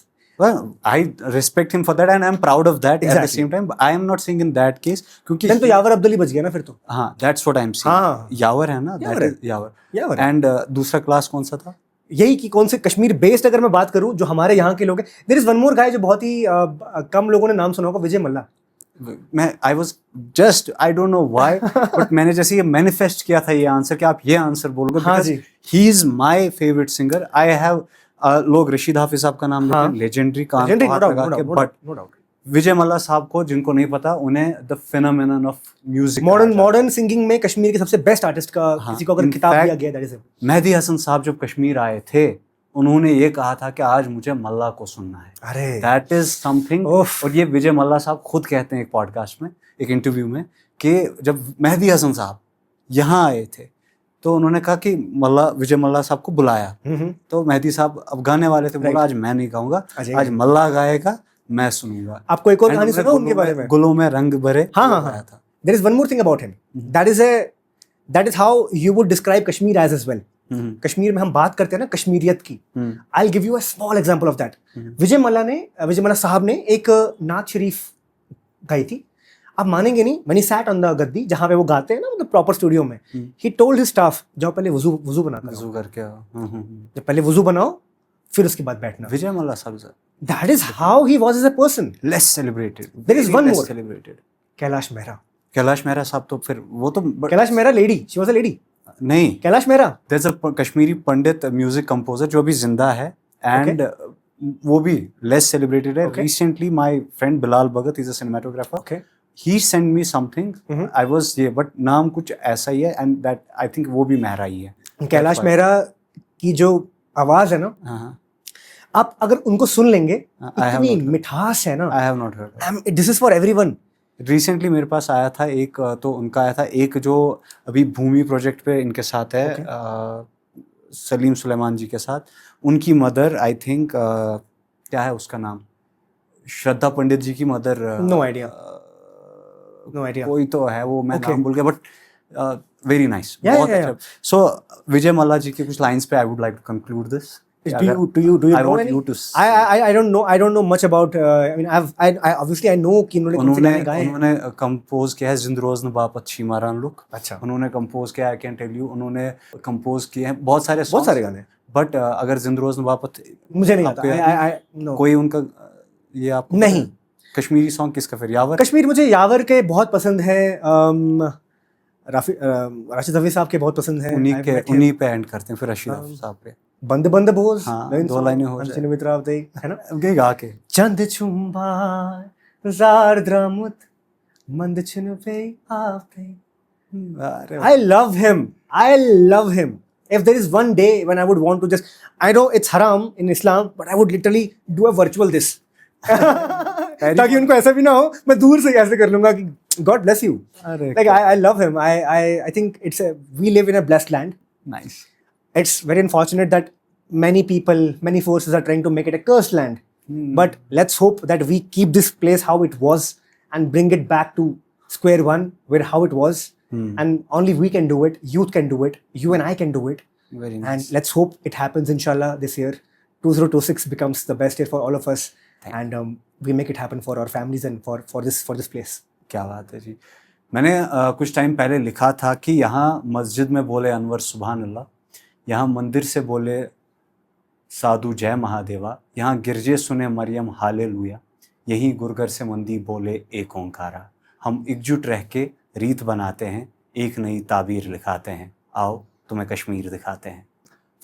well, I respect him for that and I'm proud of that. At the Exactly. same time, I am not saying in that case क्योंकि Then तो यावर अब्दुल ही बच गया ना फिर तो. हाँ, that's what I'm saying. हाँ. यावर है ना, that यावर है. is यावर. यावर है. And दूसरा क्लास कौन सा था? यही कि कौन से कश्मीर बेस्ड अगर मैं बात करूं जो हमारे यहाँ के लोग हैं, देयर इज वन मोर गाय जो बहुत ही कम लोगों ने नाम सुना होगा, विजय मल्ला. मैं I was just I don't know why but मैंने जैसे ये मैनिफेस्ट किया था ये आंसर कि आप ये आंसर बोलोगे, हाँ जी. He is my favourite singer. I have लोग रशीद हाफिज साहब का नाम लेते हैं, लेजेंडरी कान Legendary, को हाथ no doubt, लगा no के, doubt, बट no doubt. विजय मल्ला साहब को जिनको नहीं पता उन्हें the phenomenon of music, modern singing में कश्मीर के सबसे बेस्ट आर्टिस्ट का हाँ, किसी को अगर in किताब fact, दिया गया, that is him. Mehdi Hassan sahab जब कश्मीर आए थे उन्होंने ये कहा था कि आज मुझे मल्ला को सुनना है. अरे दैट इज समथिंग. उफ. और ये विजय मल्ला साहब खुद कहते हैं एक पॉडकास्ट में, एक इंटरव्यू में, कि जब मेहदी हसन साहब यहाँ आए थे तो उन्होंने कहा कि विजय मल्ला साहब को बुलाया, तो मेहदी साहब अब गाने वाले थे, बोला आज मैं नहीं गाऊंगा, आज मल्ला गाएगा, मैं सुनूंगा. आपको एक और कहानी सुना उनके बारे में? गुलों में रंग भरे. हाँ. There is one more thing about him, that is how you would describe Kashmir as well. Kashmir में हम बात करते हैं ना कश्मीरियत की. I will give you a small example of that. Vijay Malla sahab ने एक नात शरीफ गाई थी. आप मानेंगे नहीं, when he sat on the गद्दी जहां पे वो गाते हैं ना, मतलब प्रॉपर स्टूडियो में, ही टोल्ड हिज स्टाफ, जाओ पहले वुजू बनाओ, वुजू करके जब पहले वुजू बनाओ फिर उसके बाद बैठना. Vijay Malla sahab, that is how he was as a person. Less celebrated. There is one more, celebrated. Kailash Mehra. Kailash Mehra sahab तो फिर वो तो Kailash Mehra lady, she was a lady. नहीं, Kailash Mehra, there is a Kashmiri Pandit music composer जो अभी जिंदा है, एंड वो भी लेस सेलिब्रेटेड है. Recently my friend Bilal Bhagat, is a cinematographer, okay, he send me something, I was ये, बट नाम कुछ ऐसा ही है, एंड दैट आई थिंक वो भी मेहरा ही है. कैलाश मेहरा की जो आवाज है ना, आप अगर उनको सुन लेंगे, इतनी मिठास है ना. आई have not heard. This is for everyone. Recently मेरे पास आया था एक, तो उनका आया था एक जो अभी भूमि प्रोजेक्ट पे इनके साथ है, सलीम सुलेमान जी के साथ. उनकी मदर, आई थिंक क्या है उसका नाम, श्रद्धा पंडित जी की मदर. No idea. कोई तो है वो, मैं नाम भूल गया, but very nice. So Vijay Malla ji के कुछ लाइंस पे I would like to conclude this. Do you know any? I don't know. I don't know much about. I mean, I obviously I know कि उन्होंने कंपोज किया है जिंद रोज न बापत शीमारान लुक. अच्छा. उन्होंने कंपोज किया, आई कैन टेल यू, उन्होंने कंपोज किए हैं बहुत सारे गाने. बट अगर जिंद रोज न बापत मुझे नहीं आता. कोई उनका ये आपको नहीं. कश्मीरी सॉन्ग किसका फिर? यावर. कश्मीर मुझे यावर के बहुत पसंद है. राशिद हफीज साहब के बहुत पसंद है. उन्हीं पे एंड करते हैं फिर राशिद हफीज साहब पे. बंद बंद बोल, दो लाइनें हो जाए मित्र है ना, गा के. चंद चुंबा जार द्रामुत मंद छिन पे आपे. I love him. I love him. If there is one day when I would want to just, I know it's haram in Islam, but I would literally do a virtual this. ताकि उनको ऐसा भी ना हो मैं दूर से कैसे कर लूंगा कि God bless you. Like I love him. I think we live in a blessed land. Nice. It's very unfortunate that many people, many forces are trying to make it a cursed land. But let's hope that we keep this place how it was and bring it back to square one, where how it was. And only we can do it. Youth can do it. You and I can do it. Very nice. And let's hope it happens, inshallah, this year. 2026 becomes the best year for all of us. And we make it happen for our families and for this place. क्या बात है जी. मैंने कुछ टाइम पहले लिखा था कि यहाँ मस्जिद में बोले अनवर सुभान अल्लाह, यहाँ मंदिर से बोले साधु जय महादेवा, यहाँ गिरजे सुने मरियम हालेलुया, यहीं गुरगर से मंदी बोले एक ओंकारा. हम एकजुट रह के रीत बनाते हैं, एक नई ताबीर लिखाते हैं, आओ तुम्हें कश्मीर दिखाते हैं.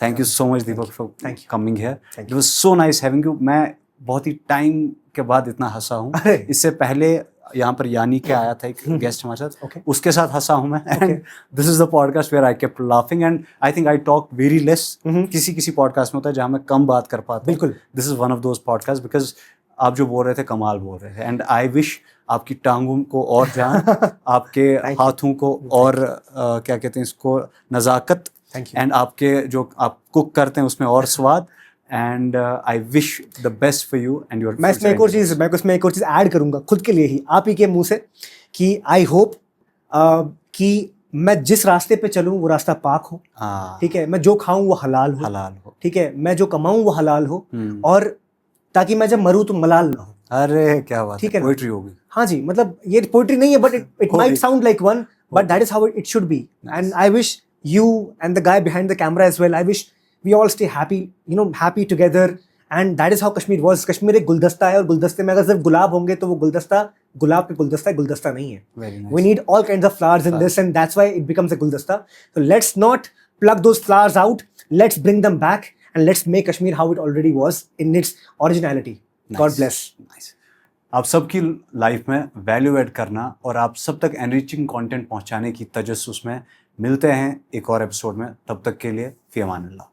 Thank you so much Deepak for coming here. It was so nice having you. मैं बहुत ही टाइम के बाद इतना हंसा हूँ. इससे पहले यहाँ पर यानी के आया था एक गेस्ट हमारे साथ, उसके साथ हंसा हूँ मैं. And this is the podcast where I kept laughing and I think I talk very less. किसी पॉडकास्ट में होता है जहाँ मैं कम बात कर पाता हूँ. बिल्कुल, this is one of those podcast because आप जो बोल रहे थे कमाल बोल रहे थे. एंड आई विश आपकी टांगों को और जान, आपके हाथों को और क्या कहते हैं इसको, नज़ाकत, एंड आपके जो आप कुक करते हैं उसमें और स्वाद. And I wish the best for you and your. मैं इसमें एक और चीज़ ऐड करूंगा खुद के लिए ही, आप ही के मुंह से, कि आई होप कि मैं जिस रास्ते पे चलूँ वो रास्ता पाक हो. ठीक है, मैं जो खाऊं वो हलाल हो. ठीक है, मैं जो कमाऊं वो हलाल हो. और ताकि मैं जब मरूं तो मलाल ना हो. अरे क्या बात, ठीक है, पोएट्री होगी. हाँ जी, मतलब ये पोएट्री नहीं है, but it might sound like one, but that is how it should be. And I wish you and the guy behind the camera as well, I wish we all stay happy, happy together. And that is how Kashmir was. Kashmir एक गुलदस्ता है, और गुलदस्ते में अगर सिर्फ गुलाब होंगे तो वो गुलदस्ता गुलाब के गुलदस्ता है, गुलदस्ता नहीं है. Nice. We need all kinds of flowers in this, and that's why it becomes a guldasta. So let's not pluck those flowers out. Let's bring them back and let's make Kashmir how it already was in its originality. Nice. God bless. Nice. आप सबकी लाइफ में वैल्यू ऐड करना और आप सब तक एनरिचिंग कंटेंट पहुंचाने की तजस्सुस में मिलते हैं एक और एपिसोड में. तब तक के लिए फी अमान अल्लाह.